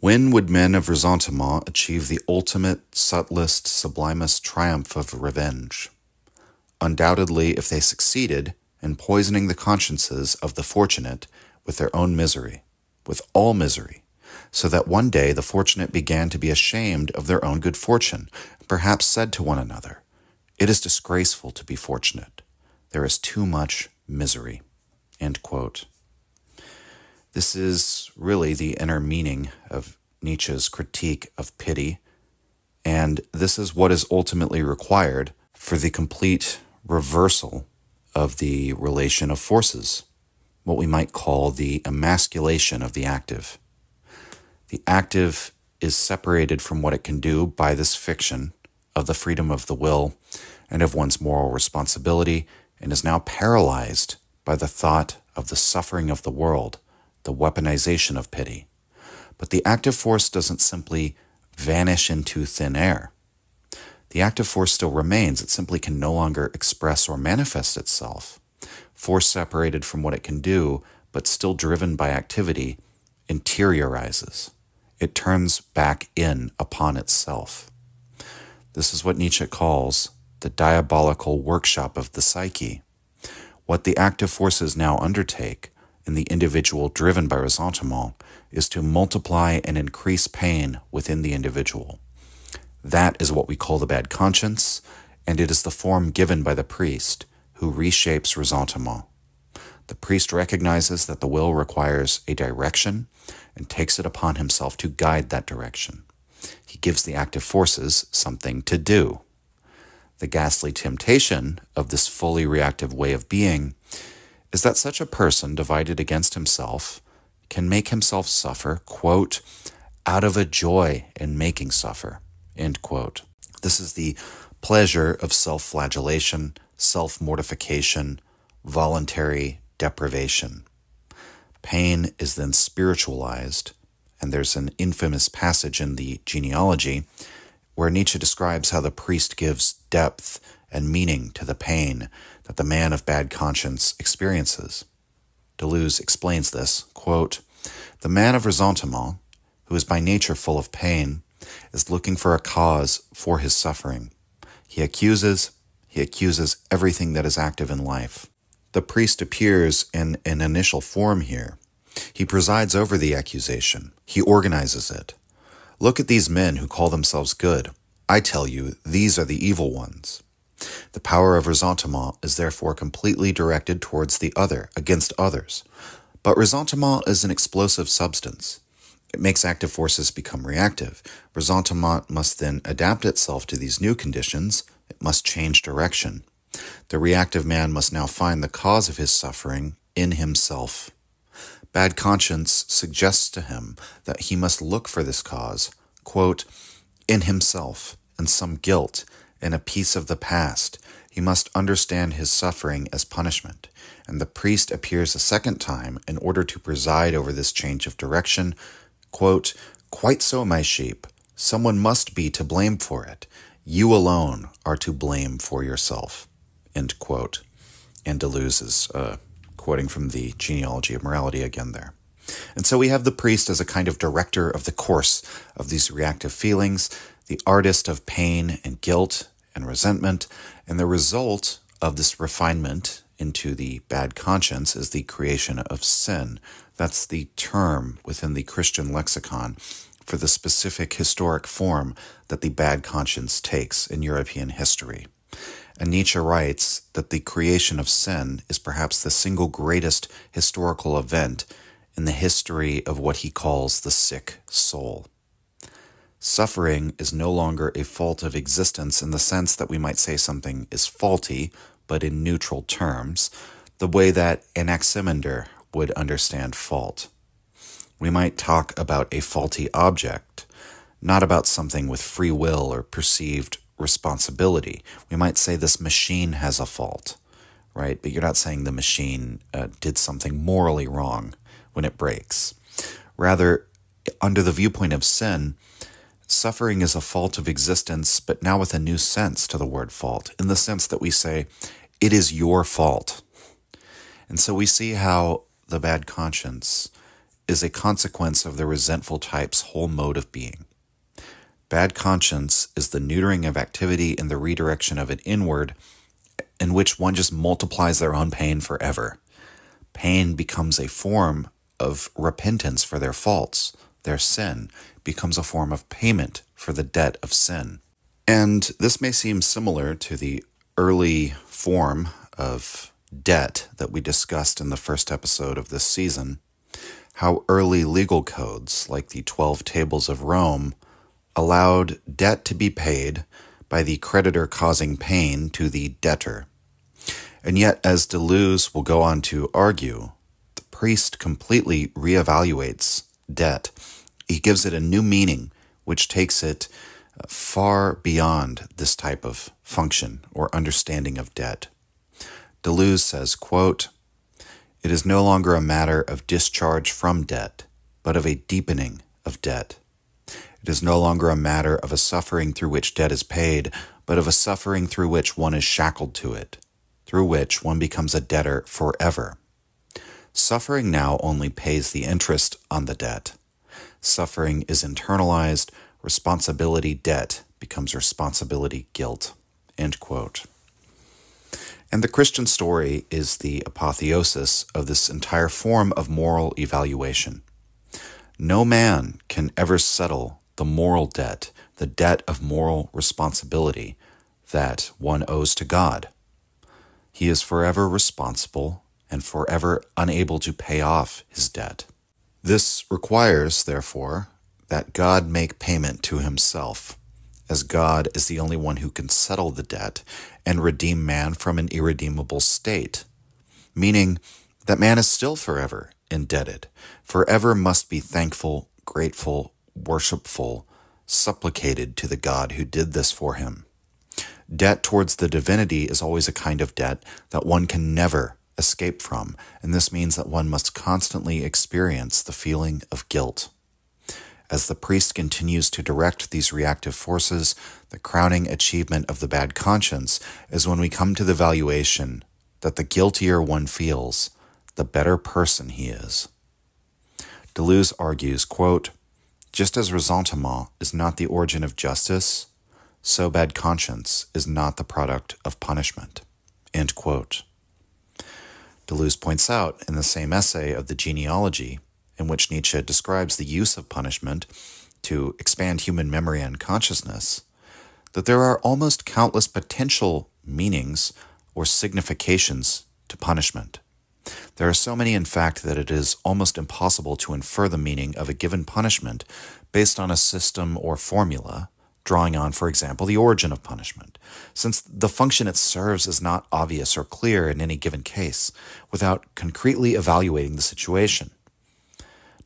"When would men of ressentiment achieve the ultimate, subtlest, sublimest triumph of revenge? Undoubtedly, if they succeeded in poisoning the consciences of the fortunate with their own misery, with all misery, so that one day the fortunate began to be ashamed of their own good fortune, and perhaps said to one another, 'It is disgraceful to be fortunate. There is too much misery.'" End quote. This is really the inner meaning of Nietzsche's critique of pity, and this is what is ultimately required for the complete reversal of the relation of forces, what we might call the emasculation of the active. The active is separated from what it can do by this fiction of the freedom of the will and of one's moral responsibility, and is now paralyzed by the thought of the suffering of the world, the weaponization of pity. But the active force doesn't simply vanish into thin air. The active force still remains. It simply can no longer express or manifest itself. Force separated from what it can do, but still driven by activity, interiorizes. It turns back in upon itself. This is what Nietzsche calls the diabolical workshop of the psyche. What the active forces now undertake in the individual driven by ressentiment is to multiply and increase pain within the individual. That is what we call the bad conscience, and it is the form given by the priest who reshapes ressentiment. The priest recognizes that the will requires a direction and takes it upon himself to guide that direction. He gives the active forces something to do. The ghastly temptation of this fully reactive way of being is that such a person divided against himself can make himself suffer, quote, "out of a joy in making suffer," end quote. This is the pleasure of self-flagellation, self-mortification, voluntary deprivation. Pain is then spiritualized, and there's an infamous passage in the genealogy where Nietzsche describes how the priest gives depth and meaning to the pain that the man of bad conscience experiences. Deleuze explains this, quote, "The man of ressentiment, who is by nature full of pain, is looking for a cause for his suffering. He accuses everything that is active in life. The priest appears in an initial form here. He presides over the accusation. He organizes it. Look at these men who call themselves good. I tell you, these are the evil ones. The power of ressentiment is therefore completely directed towards the other, against others. But ressentiment is an explosive substance. It makes active forces become reactive. Ressentiment must then adapt itself to these new conditions. It must change direction. The reactive man must now find the cause of his suffering in himself. Bad conscience suggests to him that he must look for this cause, quote, in himself, in some guilt, in a piece of the past. He must understand his suffering as punishment. And the priest appears a second time in order to preside over this change of direction. Quote, quite so, my sheep. Someone must be to blame for it. You alone are to blame for yourself. End quote. And Deleuze is quoting from the Genealogy of Morality again there. And so we have the priest as a kind of director of the course of these reactive feelings, the artist of pain and guilt and resentment, and the result of this refinement into the bad conscience is the creation of sin. That's the term within the Christian lexicon for the specific historic form that the bad conscience takes in European history. And Nietzsche writes that the creation of sin is perhaps the single greatest historical event in the history of what he calls the sick soul. Suffering is no longer a fault of existence in the sense that we might say something is faulty, but in neutral terms, the way that Anaximander would understand fault. We might talk about a faulty object, not about something with free will or perceived responsibility. We might say this machine has a fault, right? But you're not saying the machine did something morally wrong when it breaks. Rather, under the viewpoint of sin, suffering is a fault of existence, but now with a new sense to the word fault, in the sense that we say, it is your fault. And so we see how the bad conscience is a consequence of the resentful type's whole mode of being. Bad conscience is the neutering of activity and the redirection of it inward, in which one just multiplies their own pain forever. Pain becomes a form of repentance for their faults. Their sin becomes a form of payment for the debt of sin. And this may seem similar to the early form of debt that we discussed in the first episode of this season, how early legal codes, like the 12 Tables of Rome, allowed debt to be paid by the creditor causing pain to the debtor. And yet, as Deleuze will go on to argue, the priest completely reevaluates debt. He gives it a new meaning, which takes it far beyond this type of function or understanding of debt. Deleuze says, quote, "It is no longer a matter of discharge from debt, but of a deepening of debt. It is no longer a matter of a suffering through which debt is paid, but of a suffering through which one is shackled to it, through which one becomes a debtor forever. Suffering now only pays the interest on the debt. Suffering is internalized, responsibility debt becomes responsibility guilt." End quote. And the Christian story is the apotheosis of this entire form of moral evaluation. No man can ever settle the moral debt, the debt of moral responsibility that one owes to God. He is forever responsible and forever unable to pay off his debt. This requires, therefore, that God make payment to himself, as God is the only one who can settle the debt and redeem man from an irredeemable state, meaning that man is still forever indebted, forever must be thankful, grateful, worshipful, supplicated to the God who did this for him. Debt towards the divinity is always a kind of debt that one can never escape from, and this means that one must constantly experience the feeling of guilt. As the priest continues to direct these reactive forces, the crowning achievement of the bad conscience is when we come to the valuation that the guiltier one feels, the better person he is. Deleuze argues, quote, "Just as ressentiment is not the origin of justice, so bad conscience is not the product of punishment." End quote. Deleuze points out in the same essay of the genealogy, in which Nietzsche describes the use of punishment to expand human memory and consciousness, that there are almost countless potential meanings or significations to punishment. There are so many, in fact, that it is almost impossible to infer the meaning of a given punishment based on a system or formula, drawing on, for example, the origin of punishment, since the function it serves is not obvious or clear in any given case, without concretely evaluating the situation.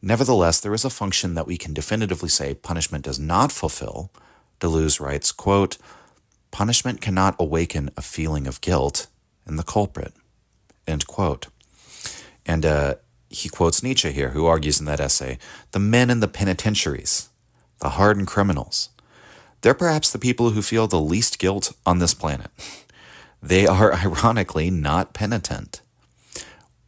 Nevertheless, there is a function that we can definitively say punishment does not fulfill. Deleuze writes, quote, "Punishment cannot awaken a feeling of guilt in the culprit." End quote. And he quotes Nietzsche here, who argues in that essay, "The men in the penitentiaries, the hardened criminals, they're perhaps the people who feel the least guilt on this planet. They are ironically not penitent.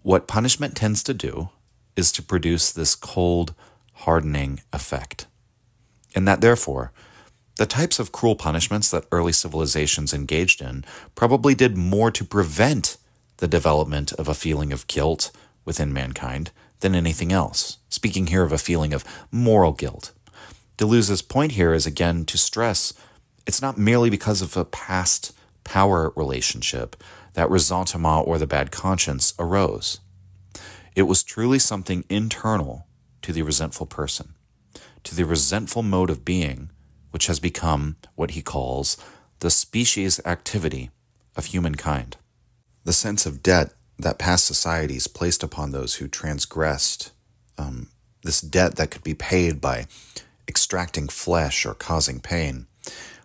What punishment tends to do is to produce this cold, hardening effect. And that, therefore, the types of cruel punishments that early civilizations engaged in probably did more to prevent the development of a feeling of guilt within mankind than anything else. Speaking here of a feeling of moral guilt. Deleuze's point here is, again, to stress it's not merely because of a past power relationship that ressentiment or the bad conscience arose. It was truly something internal to the resentful person, to the resentful mode of being, which has become what he calls the species activity of humankind. The sense of debt that past societies placed upon those who transgressed, this debt that could be paid by extracting flesh or causing pain,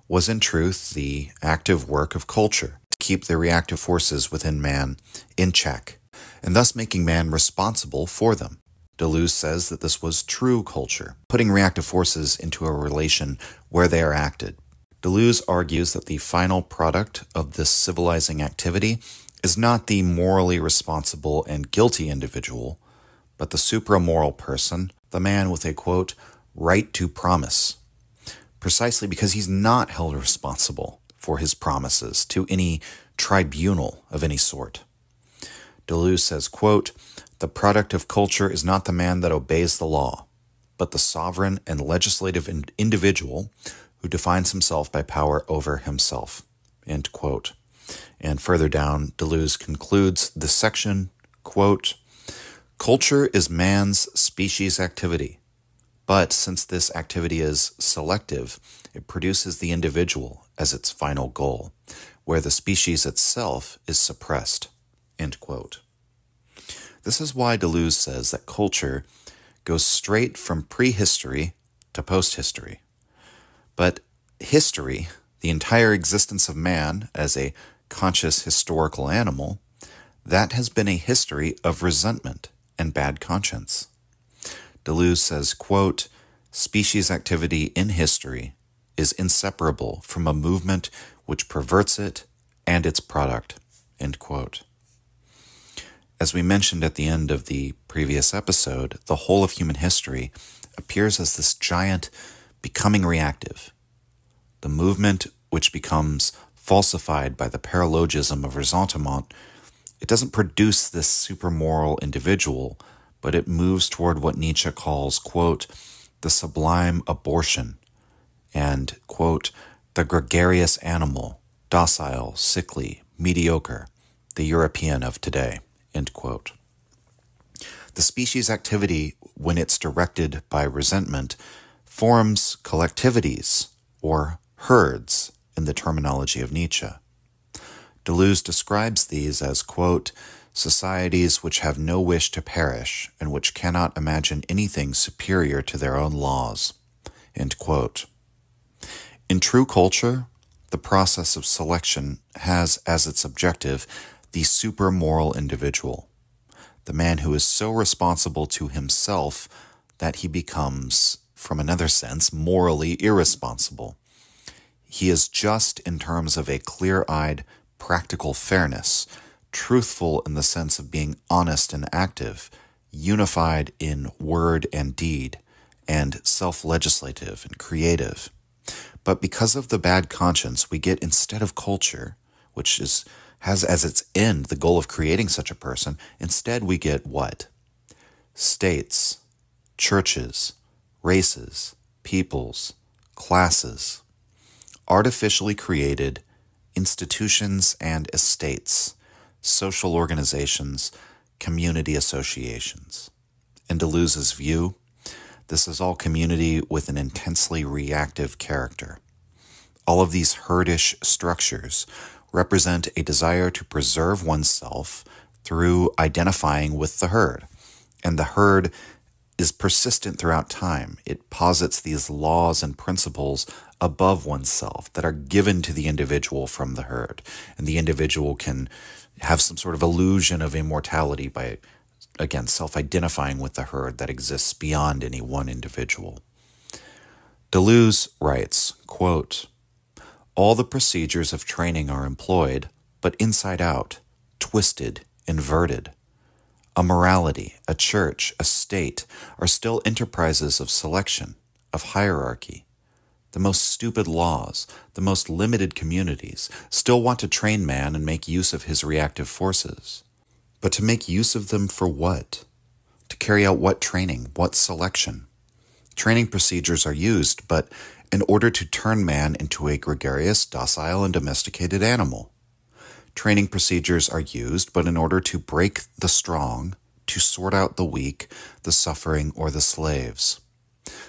was in truth the active work of culture to keep the reactive forces within man in check, and thus making man responsible for them. Deleuze says that this was true culture, putting reactive forces into a relation where they are acted. Deleuze argues that the final product of this civilizing activity is not the morally responsible and guilty individual, but the supramoral person, the man with a, quote, right to promise, precisely because he's not held responsible for his promises to any tribunal of any sort. Deleuze says, quote, the product of culture is not the man that obeys the law, but the sovereign and legislative individual who defines himself by power over himself, end quote. And further down, Deleuze concludes this section, quote, culture is man's species activity, but since this activity is selective, it produces the individual as its final goal, where the species itself is suppressed, end quote. This is why Deleuze says that culture goes straight from prehistory to post-history. But history, the entire existence of man as a conscious historical animal, that has been a history of resentment and bad conscience. Deleuze says, quote, species activity in history is inseparable from a movement which perverts it and its product, end quote. As we mentioned at the end of the previous episode, the whole of human history appears as this giant becoming reactive, the movement which becomes falsified by the paralogism of ressentiment. It doesn't produce this supermoral individual, but it moves toward what Nietzsche calls, quote, the sublime abortion, and, quote, the gregarious animal, docile, sickly, mediocre, the European of today, end quote. The species activity, when it's directed by resentment, forms collectivities, or herds, in the terminology of Nietzsche. Deleuze describes these as, quote, societies which have no wish to perish and which cannot imagine anything superior to their own laws, end quote. In true culture, the process of selection has as its objective the supermoral individual, the man who is so responsible to himself that he becomes, from another sense, morally irresponsible. He is just in terms of a clear-eyed, practical fairness, truthful in the sense of being honest and active, unified in word and deed, and self-legislative and creative. But because of the bad conscience, we get, instead of culture, which has as its end the goal of creating such a person, instead we get what? States, churches, races, peoples, classes, artificially created institutions and estates, social organizations, community associations. In Deleuze's view, this is all community with an intensely reactive character. All of these herdish structures represent a desire to preserve oneself through identifying with the herd, and the herd is persistent throughout time. It posits these laws and principles above oneself that are given to the individual from the herd, and the individual can have some sort of illusion of immortality by, again, self-identifying with the herd that exists beyond any one individual. Deleuze writes, quote, all the procedures of training are employed, but inside out, twisted, inverted. A morality, a church, a state are still enterprises of selection, of hierarchy. The most stupid laws, the most limited communities still want to train man and make use of his reactive forces. But to make use of them for what? To carry out what training, what selection? Training procedures are used, but in order to turn man into a gregarious, docile, and domesticated animal. Training procedures are used, but in order to break the strong, to sort out the weak, the suffering, or the slaves.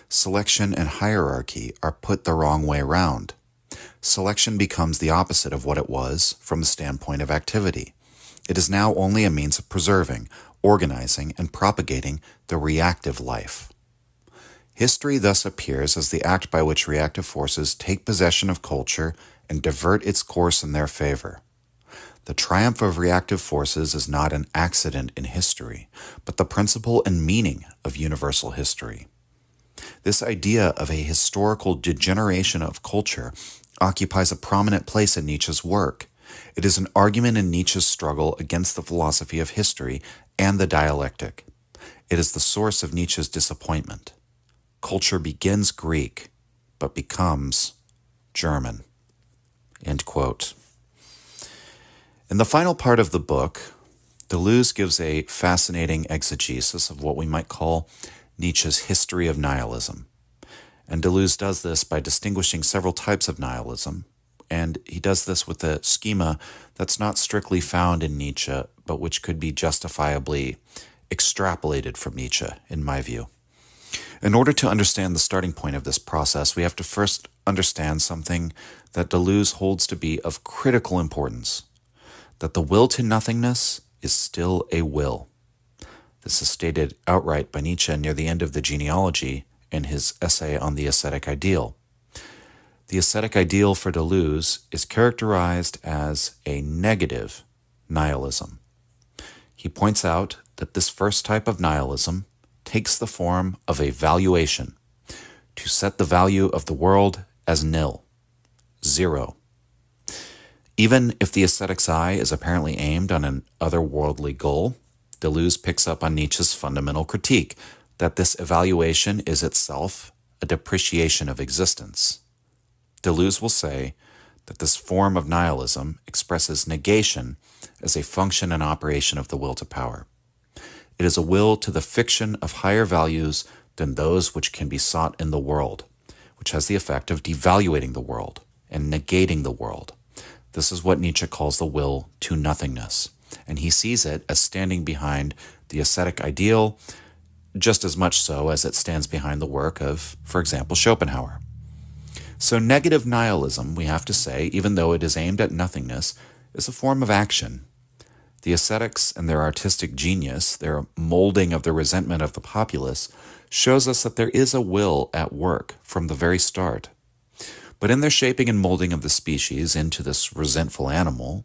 Selection and hierarchy are put the wrong way round. Selection becomes the opposite of what it was from the standpoint of activity. It is now only a means of preserving, organizing, and propagating the reactive life. History thus appears as the act by which reactive forces take possession of culture and divert its course in their favor. The triumph of reactive forces is not an accident in history, but the principle and meaning of universal history. This idea of a historical degeneration of culture occupies a prominent place in Nietzsche's work. It is an argument in Nietzsche's struggle against the philosophy of history and the dialectic. It is the source of Nietzsche's disappointment. Culture begins Greek, but becomes German. End quote. In the final part of the book, Deleuze gives a fascinating exegesis of what we might call Nietzsche's history of nihilism. And Deleuze does this by distinguishing several types of nihilism, and he does this with a schema that's not strictly found in Nietzsche, but which could be justifiably extrapolated from Nietzsche, in my view. In order to understand the starting point of this process, we have to first understand something that Deleuze holds to be of critical importance, that the will to nothingness is still a will. This is stated outright by Nietzsche near the end of the genealogy in his essay on the ascetic ideal. The ascetic ideal for Deleuze is characterized as a negative nihilism. He points out that this first type of nihilism takes the form of a valuation, to set the value of the world as nil, zero. Even if the ascetic's eye is apparently aimed on an otherworldly goal, Deleuze picks up on Nietzsche's fundamental critique that this evaluation is itself a depreciation of existence. Deleuze will say that this form of nihilism expresses negation as a function and operation of the will to power. It is a will to the fiction of higher values than those which can be sought in the world, which has the effect of devaluating the world and negating the world. This is what Nietzsche calls the will to nothingness, and he sees it as standing behind the ascetic ideal, just as much so as it stands behind the work of, for example, Schopenhauer. So negative nihilism, we have to say, even though it is aimed at nothingness, is a form of action. The ascetics and their artistic genius, their molding of the resentment of the populace, shows us that there is a will at work from the very start. But in their shaping and molding of the species into this resentful animal,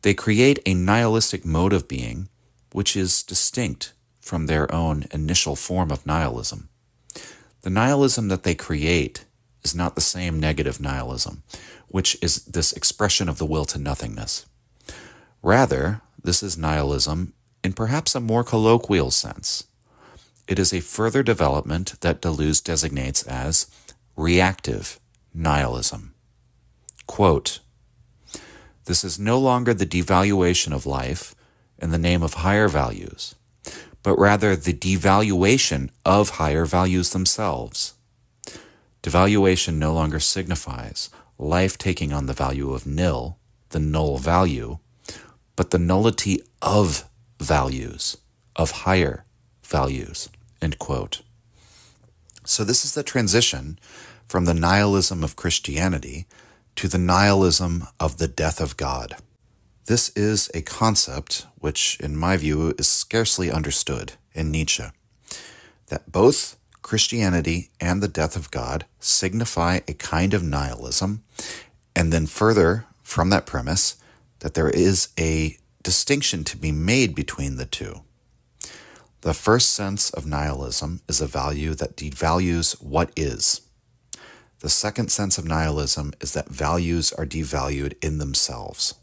they create a nihilistic mode of being which is distinct from their own initial form of nihilism. The nihilism that they create is not the same negative nihilism, which is this expression of the will to nothingness. Rather, this is nihilism in perhaps a more colloquial sense. It is a further development that Deleuze designates as reactive nihilism. Quote, "This is no longer the devaluation of life in the name of higher values, but rather the devaluation of higher values themselves. Devaluation no longer signifies life taking on the value of nil, the null value, but the nullity of values, of higher values." End quote. So this is the transition from the nihilism of Christianity to the nihilism of the death of God. This is a concept which, in my view, is scarcely understood in Nietzsche, that both Christianity and the death of God signify a kind of nihilism, and then further from that premise, that there is a distinction to be made between the two. The first sense of nihilism is a value that devalues what is. The second sense of nihilism is that values are devalued in themselves.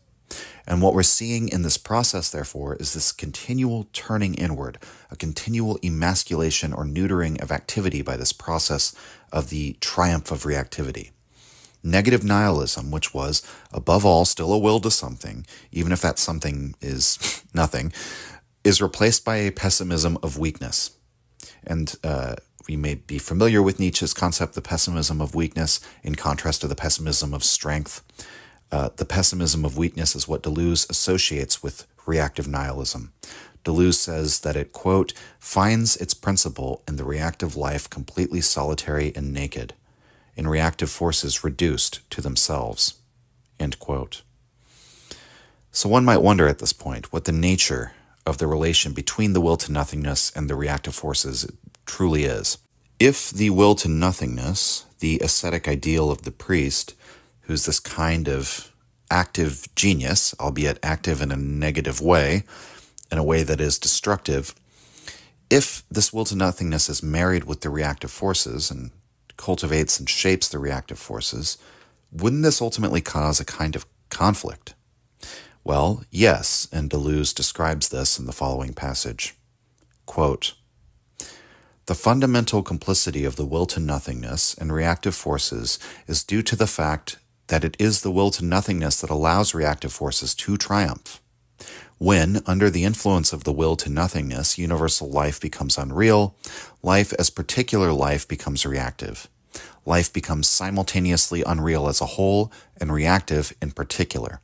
And what we're seeing in this process, therefore, is this continual turning inward, a continual emasculation or neutering of activity by this process of the triumph of reactivity. Negative nihilism, which was, above all, still a will to something, even if that something is nothing, is replaced by a pessimism of weakness. And we may be familiar with Nietzsche's concept, the pessimism of weakness, in contrast to the pessimism of strength. The pessimism of weakness is what Deleuze associates with reactive nihilism. Deleuze says that it, quote, finds its principle in the reactive life completely solitary and naked, in reactive forces reduced to themselves, end quote. So one might wonder at this point what the nature of the relation between the will to nothingness and the reactive forces truly is. If the will to nothingness, the ascetic ideal of the priest, who's this kind of active genius, albeit active in a negative way, in a way that is destructive, if this will to nothingness is married with the reactive forces and cultivates and shapes the reactive forces, wouldn't this ultimately cause a kind of conflict? Well, yes, and Deleuze describes this in the following passage. Quote, the fundamental complicity of the will to nothingness and reactive forces is due to the fact that it is the will to nothingness that allows reactive forces to triumph. When, under the influence of the will to nothingness, universal life becomes unreal, life as particular life becomes reactive. Life becomes simultaneously unreal as a whole and reactive in particular.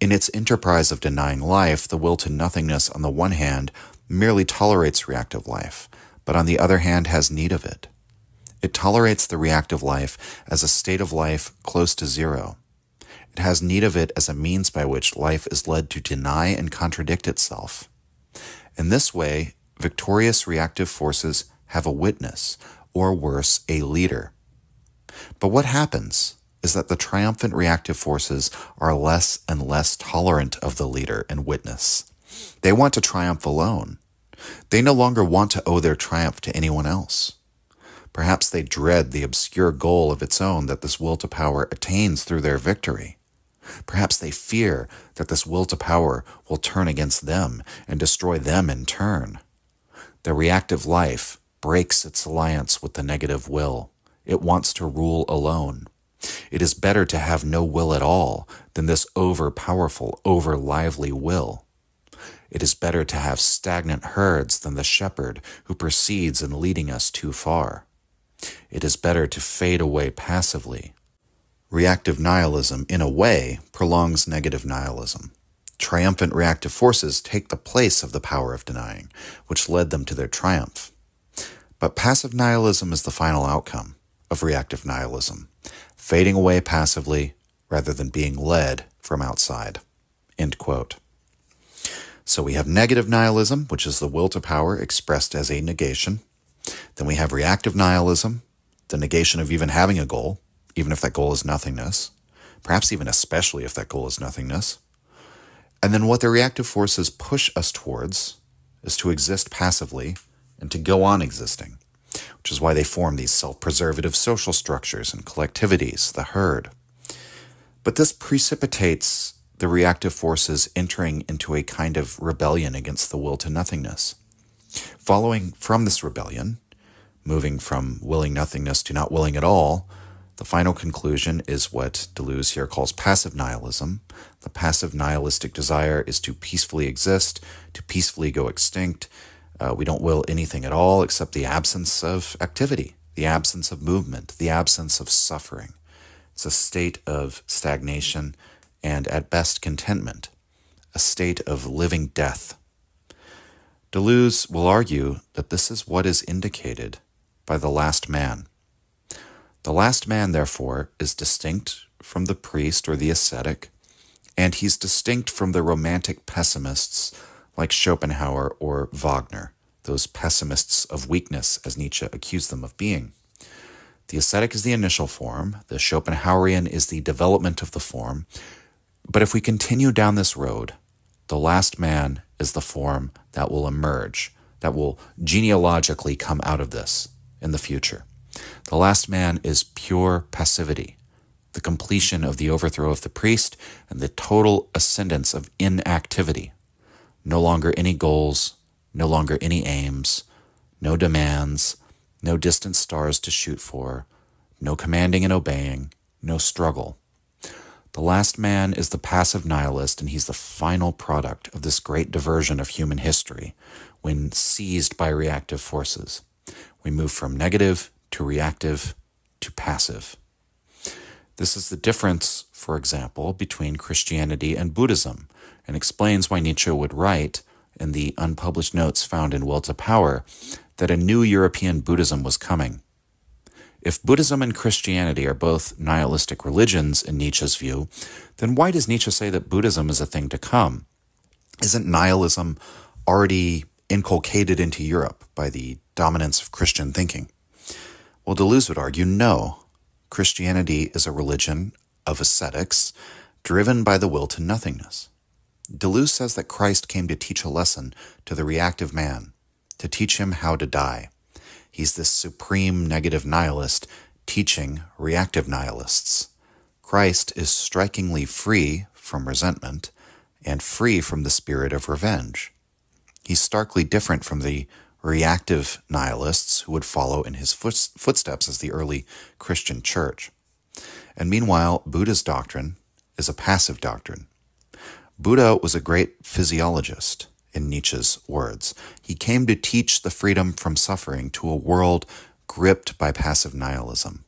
In its enterprise of denying life, the will to nothingness on the one hand merely tolerates reactive life, but on the other hand has need of it. It tolerates the reactive life as a state of life close to zero. It has need of it as a means by which life is led to deny and contradict itself. In this way, victorious reactive forces have a witness, or worse, a leader. But what happens is that the triumphant reactive forces are less and less tolerant of the leader and witness. They want to triumph alone. They no longer want to owe their triumph to anyone else. Perhaps they dread the obscure goal of its own that this will to power attains through their victory. Perhaps they fear that this will to power will turn against them and destroy them in turn. The reactive life breaks its alliance with the negative will. It wants to rule alone. It is better to have no will at all than this over-powerful, over-lively will. It is better to have stagnant herds than the shepherd who proceeds in leading us too far. It is better to fade away passively. Reactive nihilism, in a way, prolongs negative nihilism. Triumphant reactive forces take the place of the power of denying, which led them to their triumph. But passive nihilism is the final outcome of reactive nihilism, fading away passively rather than being led from outside. End quote. So we have negative nihilism, which is the will to power expressed as a negation. Then we have reactive nihilism, the negation of even having a goal, even if that goal is nothingness, perhaps even especially if that goal is nothingness. And then what the reactive forces push us towards is to exist passively and to go on existing, which is why they form these self-preservative social structures and collectivities, the herd. But this precipitates the reactive forces entering into a kind of rebellion against the will to nothingness. Following from this rebellion, moving from willing nothingness to not willing at all, the final conclusion is what Deleuze here calls passive nihilism. The passive nihilistic desire is to peacefully exist, to peacefully go extinct. We don't will anything at all except the absence of activity, the absence of movement, the absence of suffering. It's a state of stagnation and, at best, contentment, a state of living death. Deleuze will argue that this is what is indicated by the last man. The last man, therefore, is distinct from the priest or the ascetic, and he's distinct from the romantic pessimists like Schopenhauer or Wagner, those pessimists of weakness, as Nietzsche accused them of being. The ascetic is the initial form, the Schopenhauerian is the development of the form, but if we continue down this road, the last man is the form that will emerge, that will genealogically come out of this in the future. The last man is pure passivity, the completion of the overthrow of the priest and the total ascendance of inactivity. No longer any goals, no longer any aims, no demands, no distant stars to shoot for, no commanding and obeying, no struggle. The last man is the passive nihilist, and he's the final product of this great diversion of human history when seized by reactive forces, We move from negative to reactive to passive. This is the difference, for example, between Christianity and Buddhism, and explains why Nietzsche would write in the unpublished notes found in Will to Power that a new European Buddhism was coming. If Buddhism and Christianity are both nihilistic religions in Nietzsche's view, then why does Nietzsche say that Buddhism is a thing to come? Isn't nihilism already inculcated into Europe by the dominance of Christian thinking? Well, Deleuze would argue no. Christianity is a religion of ascetics driven by the will to nothingness. Deleuze says that Christ came to teach a lesson to the reactive man, to teach him how to die. He's this supreme negative nihilist teaching reactive nihilists. Christ is strikingly free from resentment and free from the spirit of revenge. He's starkly different from the reactive nihilists who would follow in his footsteps as the early Christian church. And meanwhile, Buddha's doctrine is a passive doctrine. Buddha was a great physiologist, in Nietzsche's words. He came to teach the freedom from suffering to a world gripped by passive nihilism.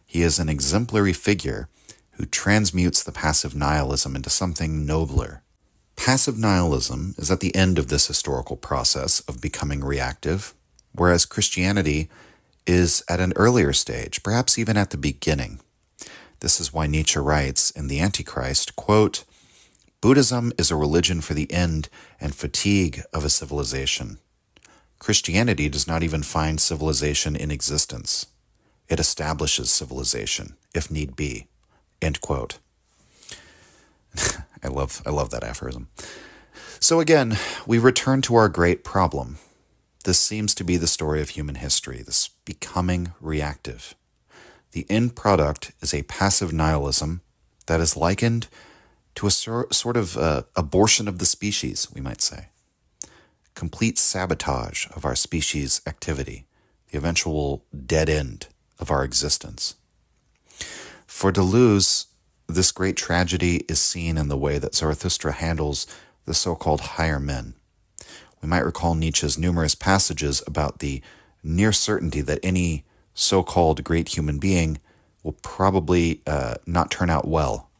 He is an exemplary figure who transmutes the passive nihilism into something nobler. Passive nihilism is at the end of this historical process of becoming reactive, whereas Christianity is at an earlier stage, perhaps even at the beginning. This is why Nietzsche writes in The Antichrist, quote, "Buddhism is a religion for the end and fatigue of a civilization. Christianity does not even find civilization in existence. It establishes civilization, if need be." End quote. I love that aphorism. So again, we return to our great problem. This seems to be the story of human history, this becoming reactive. The end product is a passive nihilism that is likened to a sort of abortion of the species, we might say. Complete sabotage of our species' activity, the eventual dead end of our existence. For Deleuze, this great tragedy is seen in the way that Zarathustra handles the so-called higher men. We might recall Nietzsche's numerous passages about the near certainty that any so-called great human being will probably not turn out well.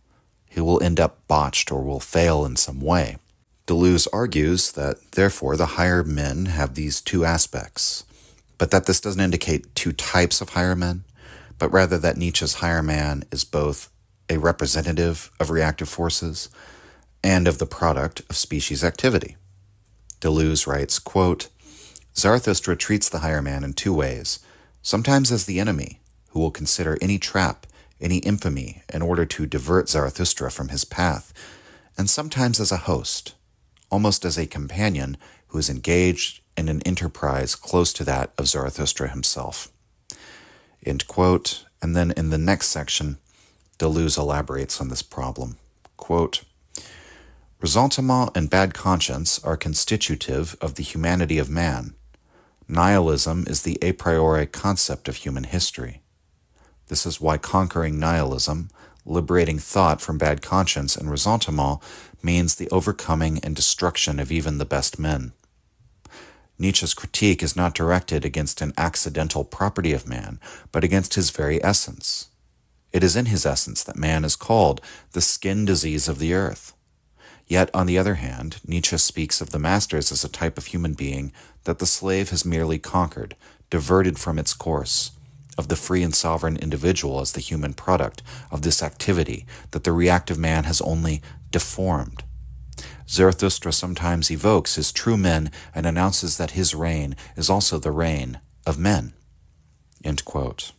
He will end up botched or will fail in some way. Deleuze argues that, therefore, the higher men have these two aspects, but that this doesn't indicate two types of higher men, but rather that Nietzsche's higher man is both a representative of reactive forces and of the product of species activity. Deleuze writes, quote, "Zarathustra treats the higher man in two ways, sometimes as the enemy, who will consider any trap, any infamy, in order to divert Zarathustra from his path, and sometimes as a host, almost as a companion who is engaged in an enterprise close to that of Zarathustra himself." End quote. And then in the next section, Deleuze elaborates on this problem. Quote, "Ressentiment and bad conscience are constitutive of the humanity of man. Nihilism is the a priori concept of human history. This is why conquering nihilism, liberating thought from bad conscience and ressentiment, means the overcoming and destruction of even the best men. Nietzsche's critique is not directed against an accidental property of man, but against his very essence. It is in his essence that man is called the skin disease of the earth. Yet, on the other hand, Nietzsche speaks of the masters as a type of human being that the slave has merely conquered, diverted from its course, of the free and sovereign individual as the human product of this activity that the reactive man has only deformed. Zarathustra sometimes evokes his true men and announces that his reign is also the reign of men." End quote.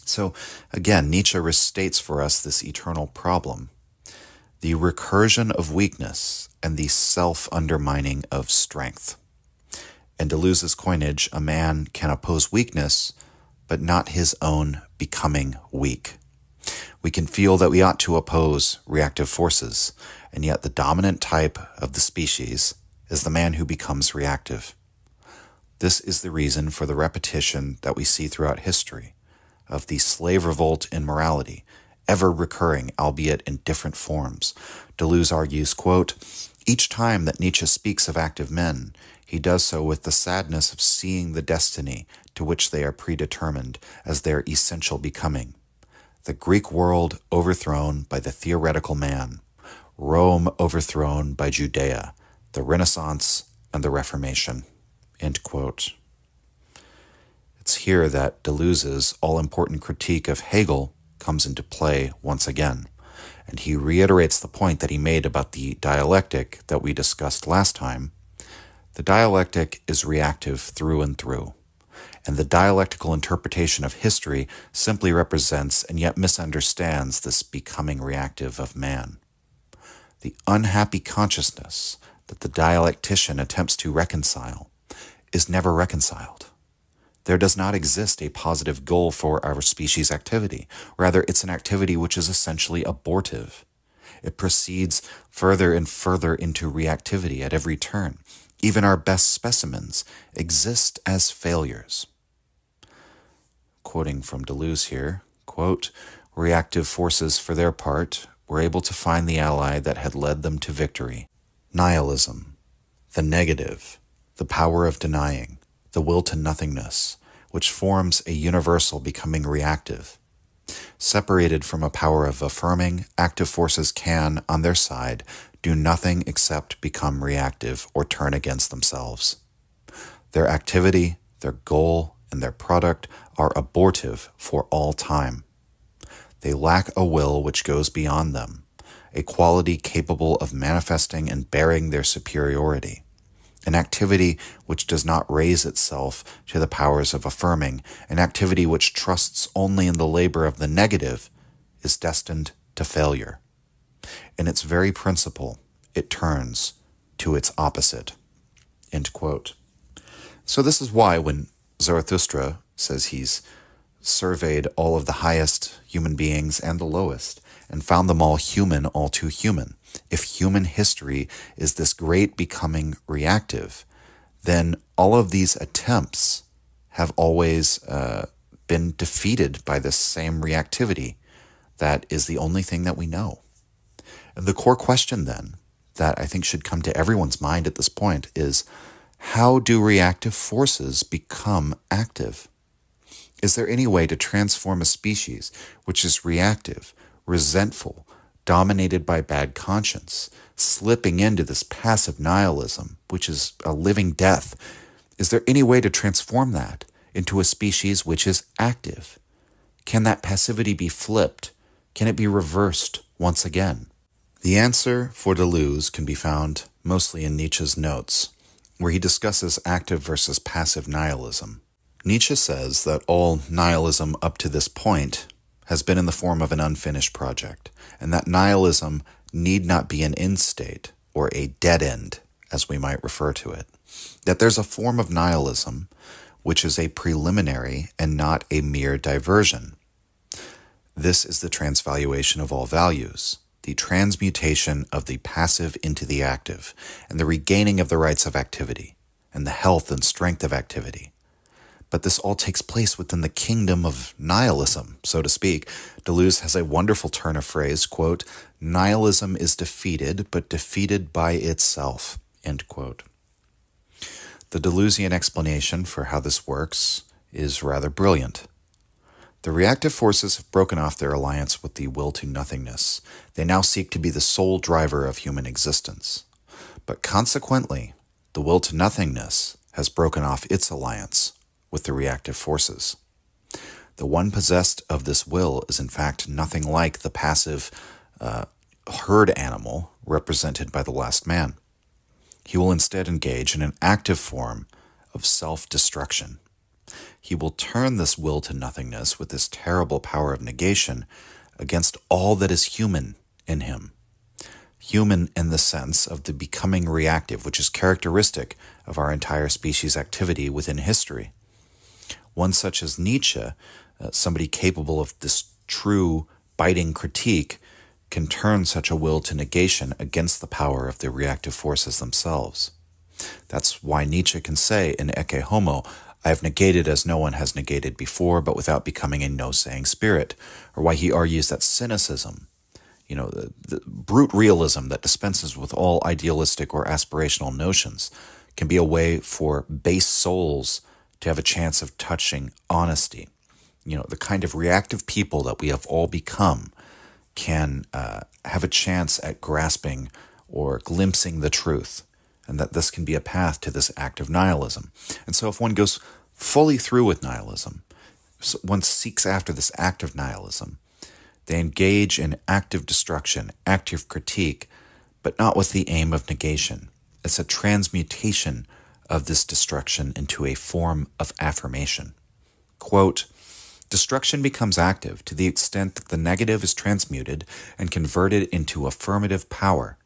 So, again, Nietzsche restates for us this eternal problem, the recursion of weakness and the self-undermining of strength. In Deleuze's coinage, a man can oppose weakness, but not his own becoming weak. We can feel that we ought to oppose reactive forces, and yet the dominant type of the species is the man who becomes reactive. This is the reason for the repetition that we see throughout history of the slave revolt in morality, ever recurring, albeit in different forms. Deleuze argues, quote, "Each time that Nietzsche speaks of active men, he does so with the sadness of seeing the destiny to which they are predetermined as their essential becoming. The Greek world overthrown by the theoretical man, Rome overthrown by Judea, the Renaissance and the Reformation." End quote. It's here that Deleuze's all-important critique of Hegel comes into play once again, and he reiterates the point that he made about the dialectic that we discussed last time. The dialectic is reactive through and through, and the dialectical interpretation of history simply represents and yet misunderstands this becoming reactive of man. The unhappy consciousness that the dialectician attempts to reconcile is never reconciled. There does not exist a positive goal for our species' activity. Rather, it's an activity which is essentially abortive. It proceeds further and further into reactivity at every turn. Even our best specimens exist as failures. Quoting from Deleuze here, quote, "Reactive forces, for their part, were able to find the ally that had led them to victory. Nihilism, the negative, the power of denying, the will to nothingness, which forms a universal becoming reactive. Separated from a power of affirming, active forces can, on their side, do nothing except become reactive or turn against themselves. Their activity, their goal, and their product are abortive for all time. They lack a will which goes beyond them, a quality capable of manifesting and bearing their superiority. An activity which does not raise itself to the powers of affirming, an activity which trusts only in the labor of the negative, is destined to failure. In its very principle, it turns to its opposite." End quote. So this is why when Zarathustra says he's surveyed all of the highest human beings and the lowest, and found them all human, all too human. If human history is this great becoming reactive, then all of these attempts have always been defeated by this same reactivity. That is the only thing that we know. And the core question then, that I think should come to everyone's mind at this point, is how do reactive forces become active? Is there any way to transform a species which is reactive, resentful, dominated by bad conscience, slipping into this passive nihilism, which is a living death? Is there any way to transform that into a species which is active? Can that passivity be flipped? Can it be reversed once again? The answer for Deleuze can be found mostly in Nietzsche's notes, where he discusses active versus passive nihilism. Nietzsche says that all nihilism up to this point has been in the form of an unfinished project, and that nihilism need not be an end state, or a dead end, as we might refer to it. That there's a form of nihilism which is a preliminary and not a mere diversion. This is the transvaluation of all values, the transmutation of the passive into the active, and the regaining of the rights of activity, and the health and strength of activity. But this all takes place within the kingdom of nihilism, so to speak. Deleuze has a wonderful turn of phrase, quote, "Nihilism is defeated, but defeated by itself," end quote. The Deleuzian explanation for how this works is rather brilliant. The reactive forces have broken off their alliance with the will to nothingness. They now seek to be the sole driver of human existence. But consequently, the will to nothingness has broken off its alliance with the reactive forces. The one possessed of this will is in fact nothing like the passive herd animal represented by the last man. He will instead engage in an active form of self-destruction. He will turn this will to nothingness with this terrible power of negation against all that is human in him. Human in the sense of the becoming reactive, which is characteristic of our entire species' activity within history. One such as Nietzsche, somebody capable of this true, biting critique, can turn such a will to negation against the power of the reactive forces themselves. That's why Nietzsche can say in Ecce Homo, "I have negated as no one has negated before, but without becoming a no-saying spirit," or why he argues that cynicism, the brute realism that dispenses with all idealistic or aspirational notions, can be a way for base souls to have a chance of touching honesty. The kind of reactive people that we have all become can have a chance at grasping or glimpsing the truth, and that this can be a path to this act of nihilism. And so if one goes fully through with nihilism, one seeks after this act of nihilism, they engage in active destruction, active critique, but not with the aim of negation. It's a transmutation of this destruction into a form of affirmation. Quote, destruction becomes active to the extent that the negative is transmuted and converted into affirmative power,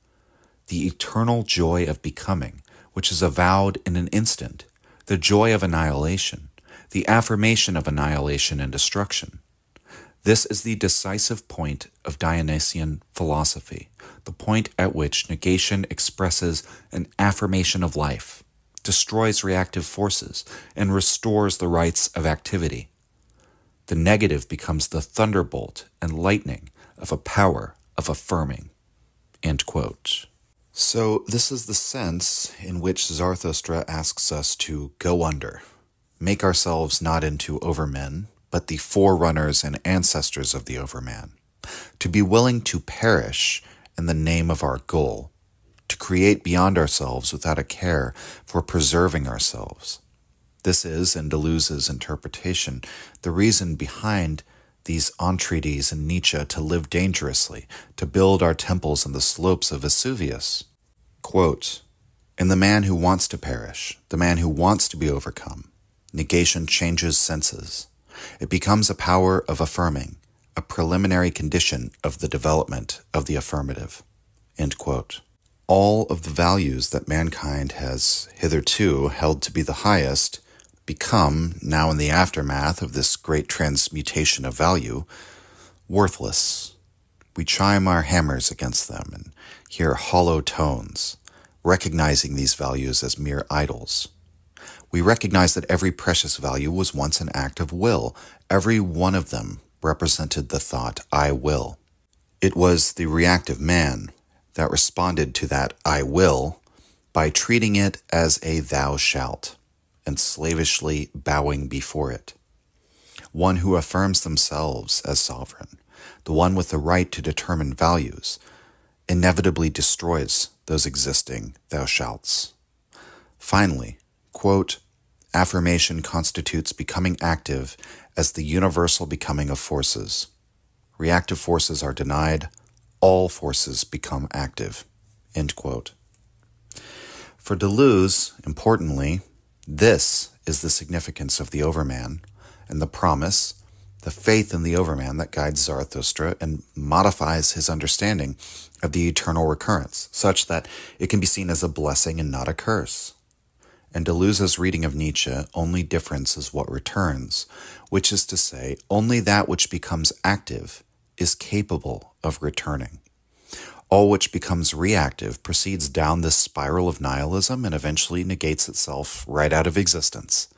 the eternal joy of becoming, which is avowed in an instant, the joy of annihilation, the affirmation of annihilation and destruction. This is the decisive point of Dionysian philosophy, the point at which negation expresses an affirmation of life, destroys reactive forces, and restores the rights of activity. The negative becomes the thunderbolt and lightning of a power of affirming. End quote. So this is the sense in which Zarathustra asks us to go under, make ourselves not into overmen, but the forerunners and ancestors of the overman, to be willing to perish in the name of our goal, to create beyond ourselves without a care for preserving ourselves. This is, in Deleuze's interpretation, the reason behind these entreaties in Nietzsche to live dangerously, to build our temples on the slopes of Vesuvius. Quote, in the man who wants to perish, the man who wants to be overcome, negation changes senses. It becomes a power of affirming, a preliminary condition of the development of the affirmative. End quote. All of the values that mankind has hitherto held to be the highest become, now in the aftermath of this great transmutation of value, worthless. We chime our hammers against them and hear hollow tones, recognizing these values as mere idols. We recognize that every precious value was once an act of will. Every one of them represented the thought, I will. It was the reactive man that responded to that I will by treating it as a thou shalt and slavishly bowing before it. One who affirms themselves as sovereign, the one with the right to determine values, inevitably destroys those existing thou shalts. Finally, quote, affirmation constitutes becoming active as the universal becoming of forces. Reactive forces are denied, all forces become active. End quote. For Deleuze, importantly, this is the significance of the overman and the promise, the faith in the overman that guides Zarathustra and modifies his understanding of the eternal recurrence, such that it can be seen as a blessing and not a curse. And Deleuze's reading of Nietzsche, only difference is what returns, which is to say, only that which becomes active is capable of returning. All which becomes reactive proceeds down this spiral of nihilism and eventually negates itself right out of existence.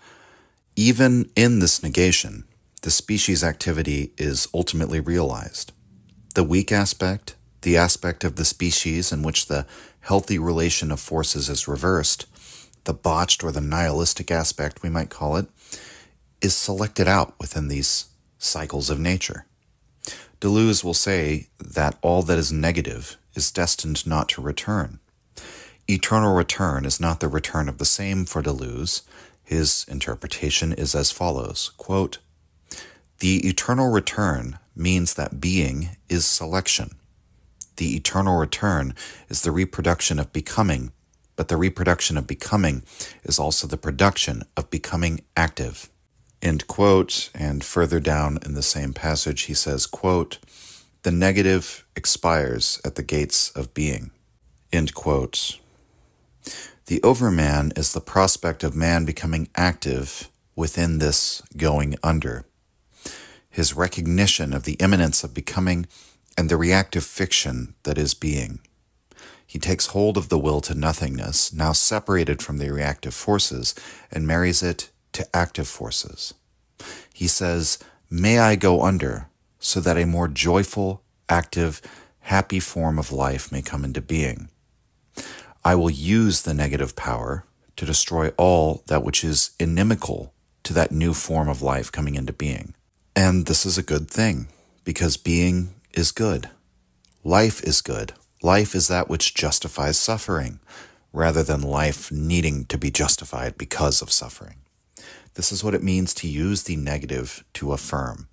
Even in this negation, the species activity is ultimately realized. The weak aspect, the aspect of the species in which the healthy relation of forces is reversed, the botched or the nihilistic aspect, we might call it, is selected out within these cycles of nature. Deleuze will say that all that is negative is destined not to return. Eternal return is not the return of the same for Deleuze. His interpretation is as follows, quote, the eternal return means that being is selection. The eternal return is the reproduction of becoming, but the reproduction of becoming is also the production of becoming active. End quote. And further down in the same passage, he says, quote, the negative expires at the gates of being. End quote. The overman is the prospect of man becoming active within this going under. His recognition of the imminence of becoming and the reactive fiction that is being. He takes hold of the will to nothingness, now separated from the reactive forces, and marries it to active forces. He says, may I go under so that a more joyful, active, happy form of life may come into being. I will use the negative power to destroy all that which is inimical to that new form of life coming into being. And this is a good thing, because being is good. Life is good. Life is that which justifies suffering, rather than life needing to be justified because of suffering. This is what it means to use the negative to affirm,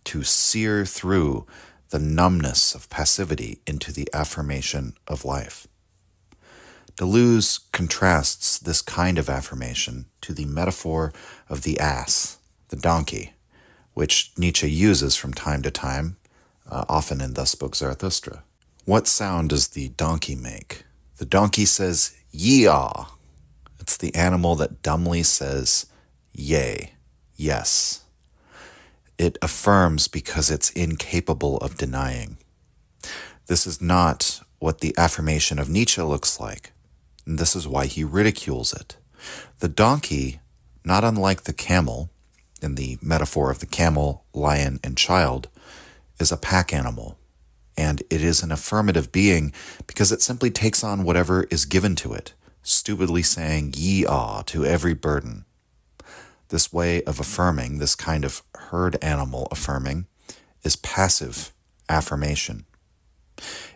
to sear through the numbness of passivity into the affirmation of life. Deleuze contrasts this kind of affirmation to the metaphor of the ass, the donkey, which Nietzsche uses from time to time, often in Thus Spoke Zarathustra. What sound does the donkey make? The donkey says, "Yee-aw." It's the animal that dumbly says, "Yea, yes." It affirms because it's incapable of denying. This is not what the affirmation of Nietzsche looks like, and this is why he ridicules it. The donkey, not unlike the camel, in the metaphor of the camel, lion, and child, is a pack animal. And it is an affirmative being because it simply takes on whatever is given to it, stupidly saying "yee-aw" to every burden. This way of affirming, this kind of herd animal affirming, is passive affirmation.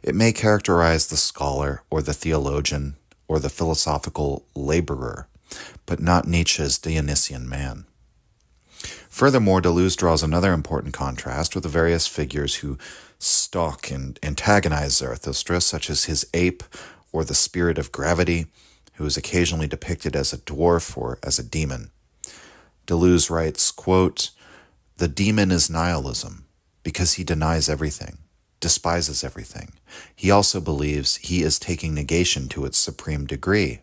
It may characterize the scholar or the theologian or the philosophical laborer, but not Nietzsche's Dionysian man. Furthermore, Deleuze draws another important contrast with the various figures who stalk and antagonize Zarathustra, such as his ape or the spirit of gravity, who is occasionally depicted as a dwarf or as a demon. Deleuze writes, quote, "The demon is nihilism, because he denies everything, despises everything. He also believes he is taking negation to its supreme degree.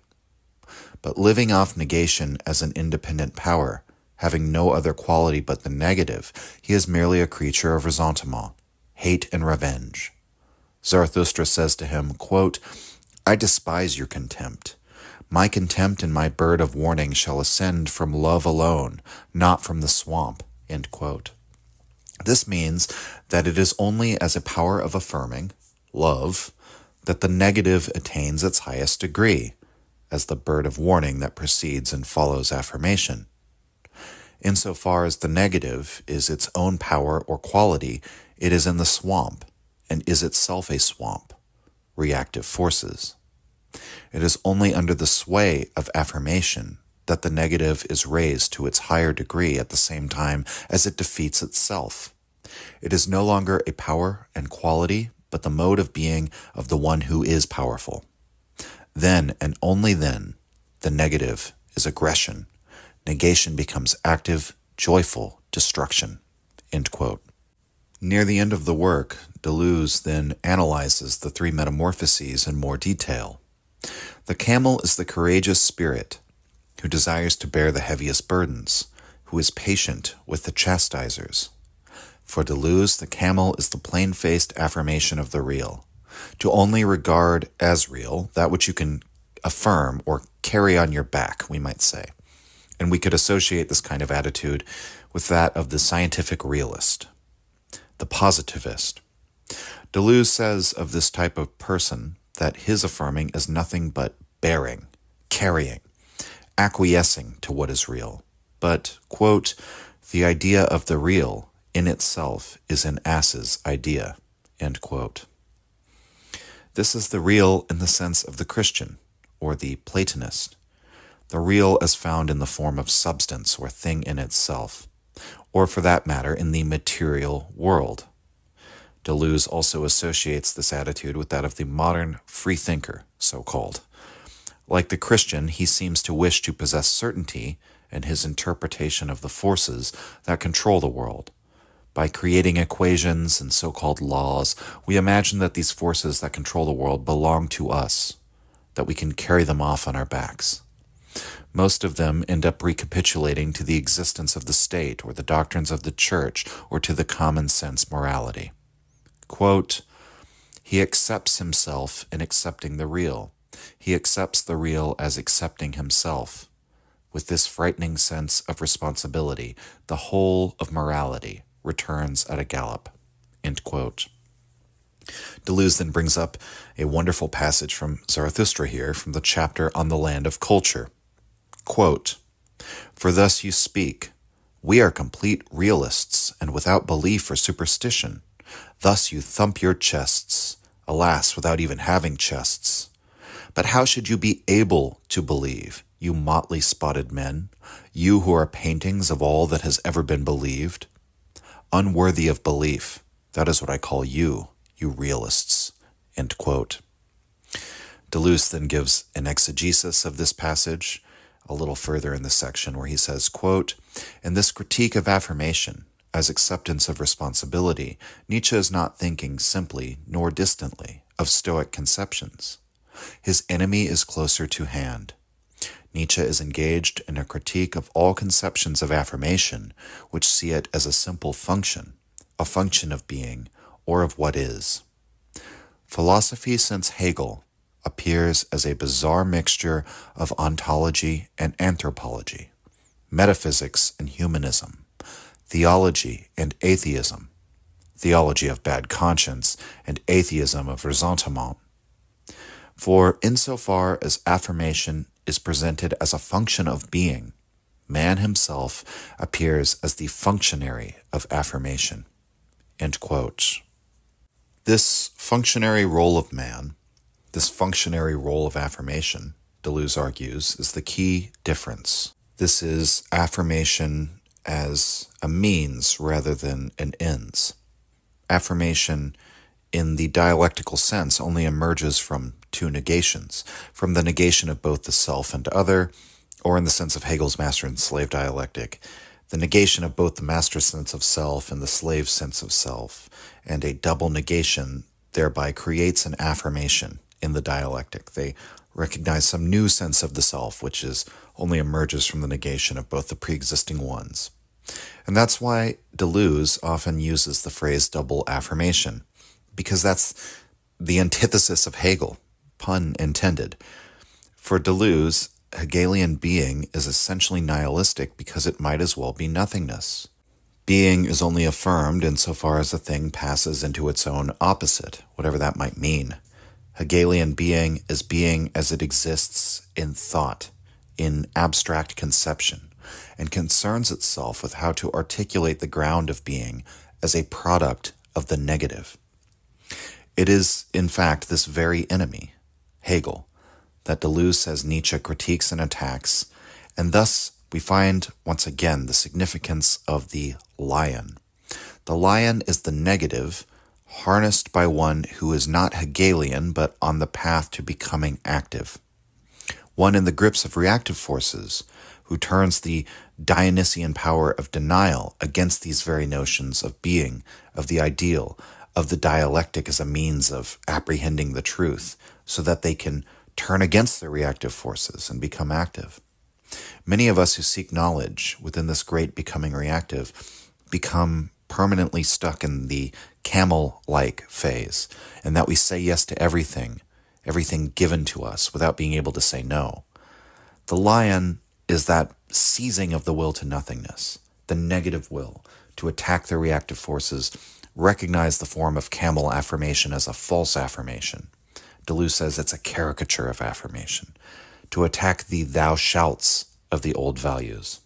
But living off negation as an independent power, having no other quality but the negative, he is merely a creature of ressentiment, hate and revenge." Zarathustra says to him, quote, "I despise your contempt. My contempt and my bird of warning shall ascend from love alone, not from the swamp." End quote. This means that it is only as a power of affirming, love, that the negative attains its highest degree, as the bird of warning that precedes and follows affirmation. Insofar as the negative is its own power or quality, it is in the swamp, and is itself a swamp, reactive forces. It is only under the sway of affirmation that the negative is raised to its higher degree at the same time as it defeats itself. It is no longer a power and quality, but the mode of being of the one who is powerful. Then, and only then, the negative is aggression. Negation becomes active, joyful destruction. End quote. Near the end of the work, Deleuze then analyzes the three metamorphoses in more detail. The camel is the courageous spirit who desires to bear the heaviest burdens, who is patient with the chastisers. For Deleuze, the camel is the plain-faced affirmation of the real, to only regard as real that which you can affirm or carry on your back, we might say. And we could associate this kind of attitude with that of the scientific realist, the positivist. Deleuze says of this type of person that his affirming is nothing but bearing, carrying, acquiescing to what is real. But, quote, "The idea of the real in itself is an ass's idea," end quote. This is the real in the sense of the Christian, or the Platonist, the real as found in the form of substance or thing in itself, or for that matter in the material world. Deleuze also associates this attitude with that of the modern freethinker, so-called. Like the Christian, he seems to wish to possess certainty in his interpretation of the forces that control the world. By creating equations and so-called laws, we imagine that these forces that control the world belong to us, that we can carry them off on our backs. Most of them end up recapitulating to the existence of the state or the doctrines of the church or to the common sense morality. Quote, "He accepts himself in accepting the real. He accepts the real as accepting himself. With this frightening sense of responsibility, the whole of morality returns at a gallop." End quote. Deleuze then brings up a wonderful passage from Zarathustra here from the chapter on the land of culture. Quote, "For thus you speak, We are complete realists and without belief or superstition. Thus you thump your chests, alas, without even having chests. But how should you be able to believe, you motley spotted men, you who are paintings of all that has ever been believed? Unworthy of belief, that is what I call you, you realists. End quote. Deleuze then gives an exegesis of this passage a little further in the section where he says, quote, "In this critique of affirmation, as acceptance of responsibility, Nietzsche is not thinking simply nor distantly of Stoic conceptions. His enemy is closer to hand. Nietzsche is engaged in a critique of all conceptions of affirmation which see it as a simple function, a function of being, or of what is. Philosophy since Hegel appears as a bizarre mixture of ontology and anthropology, metaphysics and humanism, theology and atheism, theology of bad conscience and atheism of ressentiment. For insofar as affirmation is presented as a function of being, man himself appears as the functionary of affirmation." End quote. This functionary role of man, this functionary role of affirmation, Deleuze argues, is the key difference. This is affirmation as a means rather than an ends. Affirmation in the dialectical sense only emerges from two negations, from the negation of both the self and other, or in the sense of Hegel's master and slave dialectic, the negation of both the master sense of self and the slave sense of self, and a double negation thereby creates an affirmation in the dialectic. They recognize some new sense of the self, which is only emerges from the negation of both the pre-existing ones. And that's why Deleuze often uses the phrase double affirmation, because that's the antithesis of Hegel, pun intended. For Deleuze, Hegelian being is essentially nihilistic because it might as well be nothingness. Being is only affirmed insofar as a thing passes into its own opposite, whatever that might mean. Hegelian being is being as it exists in thought, in abstract conception, and concerns itself with how to articulate the ground of being as a product of the negative. It is, in fact, this very enemy, Hegel, that Deleuze says Nietzsche critiques and attacks, and thus we find, once again, the significance of the lion. The lion is the negative, harnessed by one who is not Hegelian, but on the path to becoming active. One in the grips of reactive forces, who turns the Dionysian power of denial against these very notions of being, of the ideal, of the dialectic as a means of apprehending the truth, so that they can turn against their reactive forces and become active. Many of us who seek knowledge within this great becoming reactive become permanently stuck in the camel-like phase, and that we say yes to everything given to us without being able to say no. The lion is that seizing of the will to nothingness, the negative will to attack the reactive forces, recognize the form of camel affirmation as a false affirmation. Deleuze says it's a caricature of affirmation, to attack the thou shalts of the old values.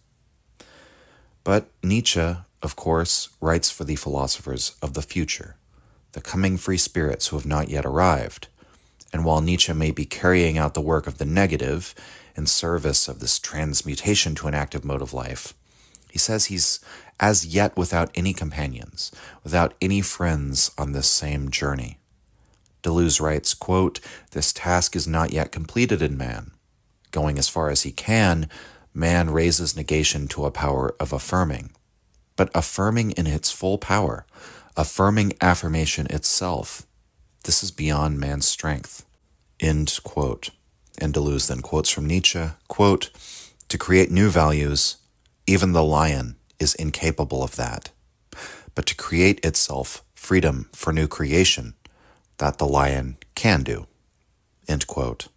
But Nietzsche, of course, writes for the philosophers of the future, the coming free spirits who have not yet arrived. And while Nietzsche may be carrying out the work of the negative in service of this transmutation to an active mode of life, he says he's as yet without any companions, without any friends on this same journey. Deleuze writes, quote, "This task is not yet completed in man. Going as far as he can, man raises negation to a power of affirming. But affirming in its full power, affirming affirmation itself, this is beyond man's strength." End quote. And Deleuze then quotes from Nietzsche, quote, "To create new values, even the lion is incapable of that. But to create itself freedom for new creation, that the lion can do." End quote.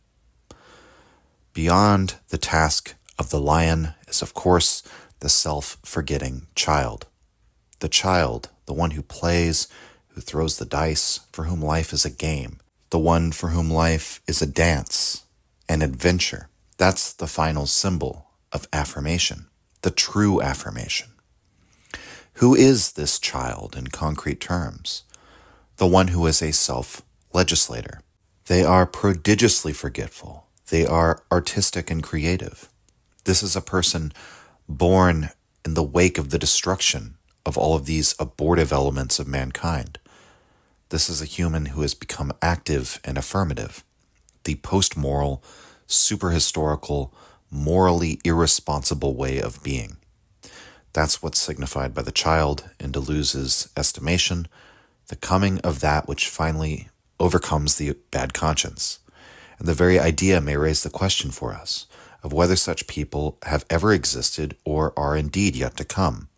Beyond the task of the lion is, of course, the self-forgetting child. The child, the one who plays, who throws the dice, for whom life is a game. The one for whom life is a dance, an adventure. That's the final symbol of affirmation, the true affirmation. Who is this child in concrete terms? The one who is a self-legislator. They are prodigiously forgetful. They are artistic and creative. This is a person born in the wake of the destruction of all of these abortive elements of mankind. This is a human who has become active and affirmative, the post-moral, super-historical, morally irresponsible way of being. That's what's signified by the child in Deleuze's estimation, the coming of that which finally overcomes the bad conscience. And the very idea may raise the question for us of whether such people have ever existed or are indeed yet to come.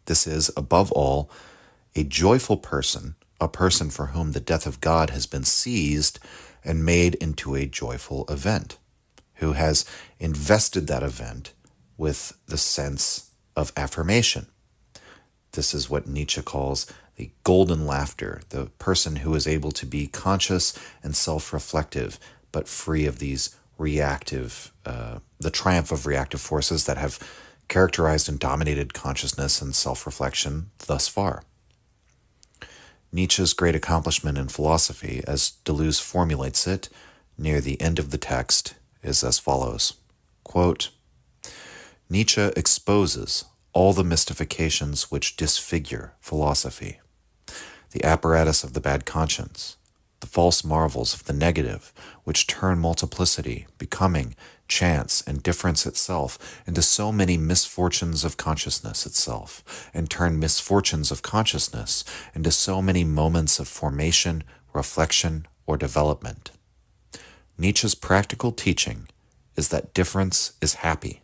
This is, above all, a joyful person, a person for whom the death of God has been seized and made into a joyful event, who has invested that event with the sense of affirmation. This is what Nietzsche calls the golden laughter, the person who is able to be conscious and self-reflective, but free of these reactive, the triumph of reactive forces that have characterized and dominated consciousness and self-reflection thus far. Nietzsche's great accomplishment in philosophy, as Deleuze formulates it near the end of the text, is as follows, quote, Nietzsche exposes all the mystifications which disfigure philosophy, the apparatus of the bad conscience, the false marvels of the negative, which turn multiplicity, becoming, chance, and difference itself into so many misfortunes of consciousness itself, and turn misfortunes of consciousness into so many moments of formation, reflection, or development. Nietzsche's practical teaching is that difference is happy,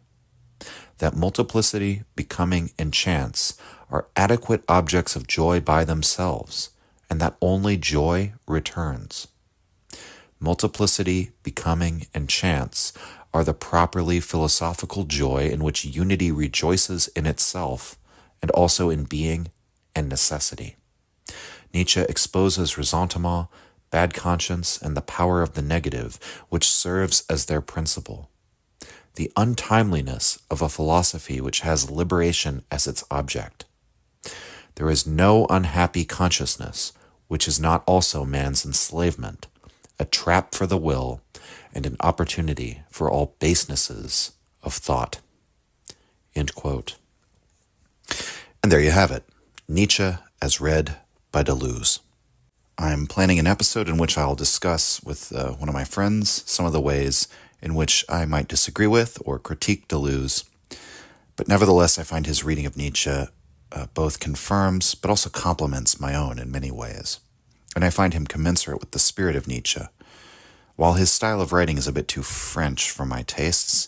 that multiplicity, becoming, and chance are adequate objects of joy by themselves, and that only joy returns. Multiplicity, becoming, and chance are the properly philosophical joy in which unity rejoices in itself and also in being and necessity. Nietzsche exposes ressentiment, bad conscience, and the power of the negative, which serves as their principle. The untimeliness of a philosophy which has liberation as its object. There is no unhappy consciousness which is not also man's enslavement, a trap for the will, and an opportunity for all basenesses of thought. End quote. And there you have it, Nietzsche as read by Deleuze. I'm planning an episode in which I'll discuss with one of my friends some of the ways in which I might disagree with or critique Deleuze, but nevertheless I find his reading of Nietzsche both confirms but also complements my own in many ways, and I find him commensurate with the spirit of Nietzsche. While his style of writing is a bit too French for my tastes,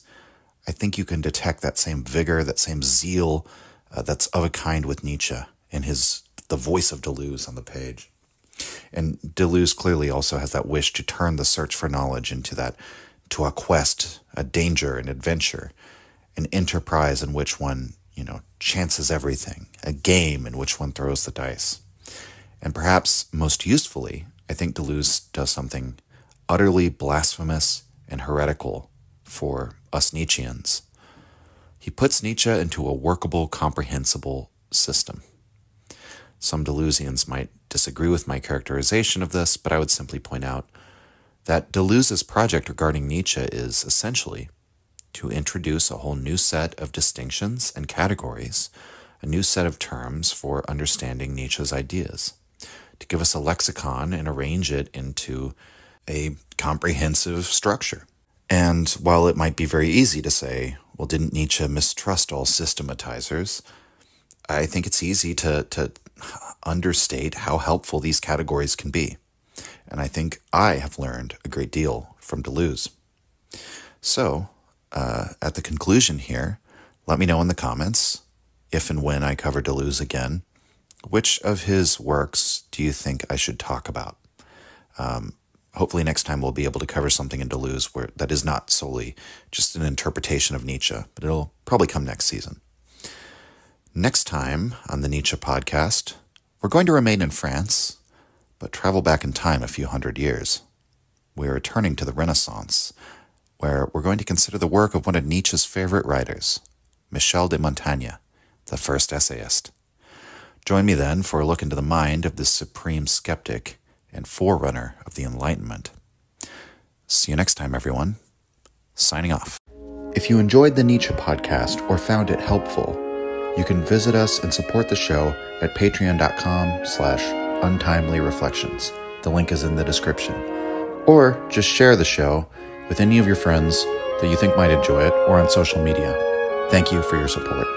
I think you can detect that same vigor, that same zeal that's of a kind with Nietzsche in the voice of Deleuze on the page. And Deleuze clearly also has that wish to turn the search for knowledge into a quest, a danger, an adventure, an enterprise in which one, chances everything, a game in which one throws the dice. And perhaps most usefully, I think Deleuze does something utterly blasphemous and heretical for us Nietzscheans. He puts Nietzsche into a workable, comprehensible system. Some Deleuzians might disagree with my characterization of this, but I would simply point out that Deleuze's project regarding Nietzsche is essentially to introduce a whole new set of distinctions and categories, a new set of terms for understanding Nietzsche's ideas, to give us a lexicon and arrange it into a comprehensive structure. And while it might be very easy to say, well, didn't Nietzsche mistrust all systematizers? I think it's easy to understate how helpful these categories can be. And I think I have learned a great deal from Deleuze. So, at the conclusion here, let me know in the comments, if and when I cover Deleuze again, which of his works do you think I should talk about? Hopefully next time we'll be able to cover something in Deleuze that is not solely just an interpretation of Nietzsche, but it'll probably come next season. Next time on the Nietzsche podcast, we're going to remain in France, but travel back in time a few hundred years. We're returning to the Renaissance, where we're going to consider the work of one of Nietzsche's favorite writers, Michel de Montaigne, the first essayist. Join me then for a look into the mind of this supreme skeptic and forerunner of the Enlightenment. See you next time, everyone. Signing off. If you enjoyed the Nietzsche podcast or found it helpful, you can visit us and support the show at patreon.com/untimelyreflections. The link is in the description. Or just share the show with any of your friends that you think might enjoy it or on social media. Thank you for your support.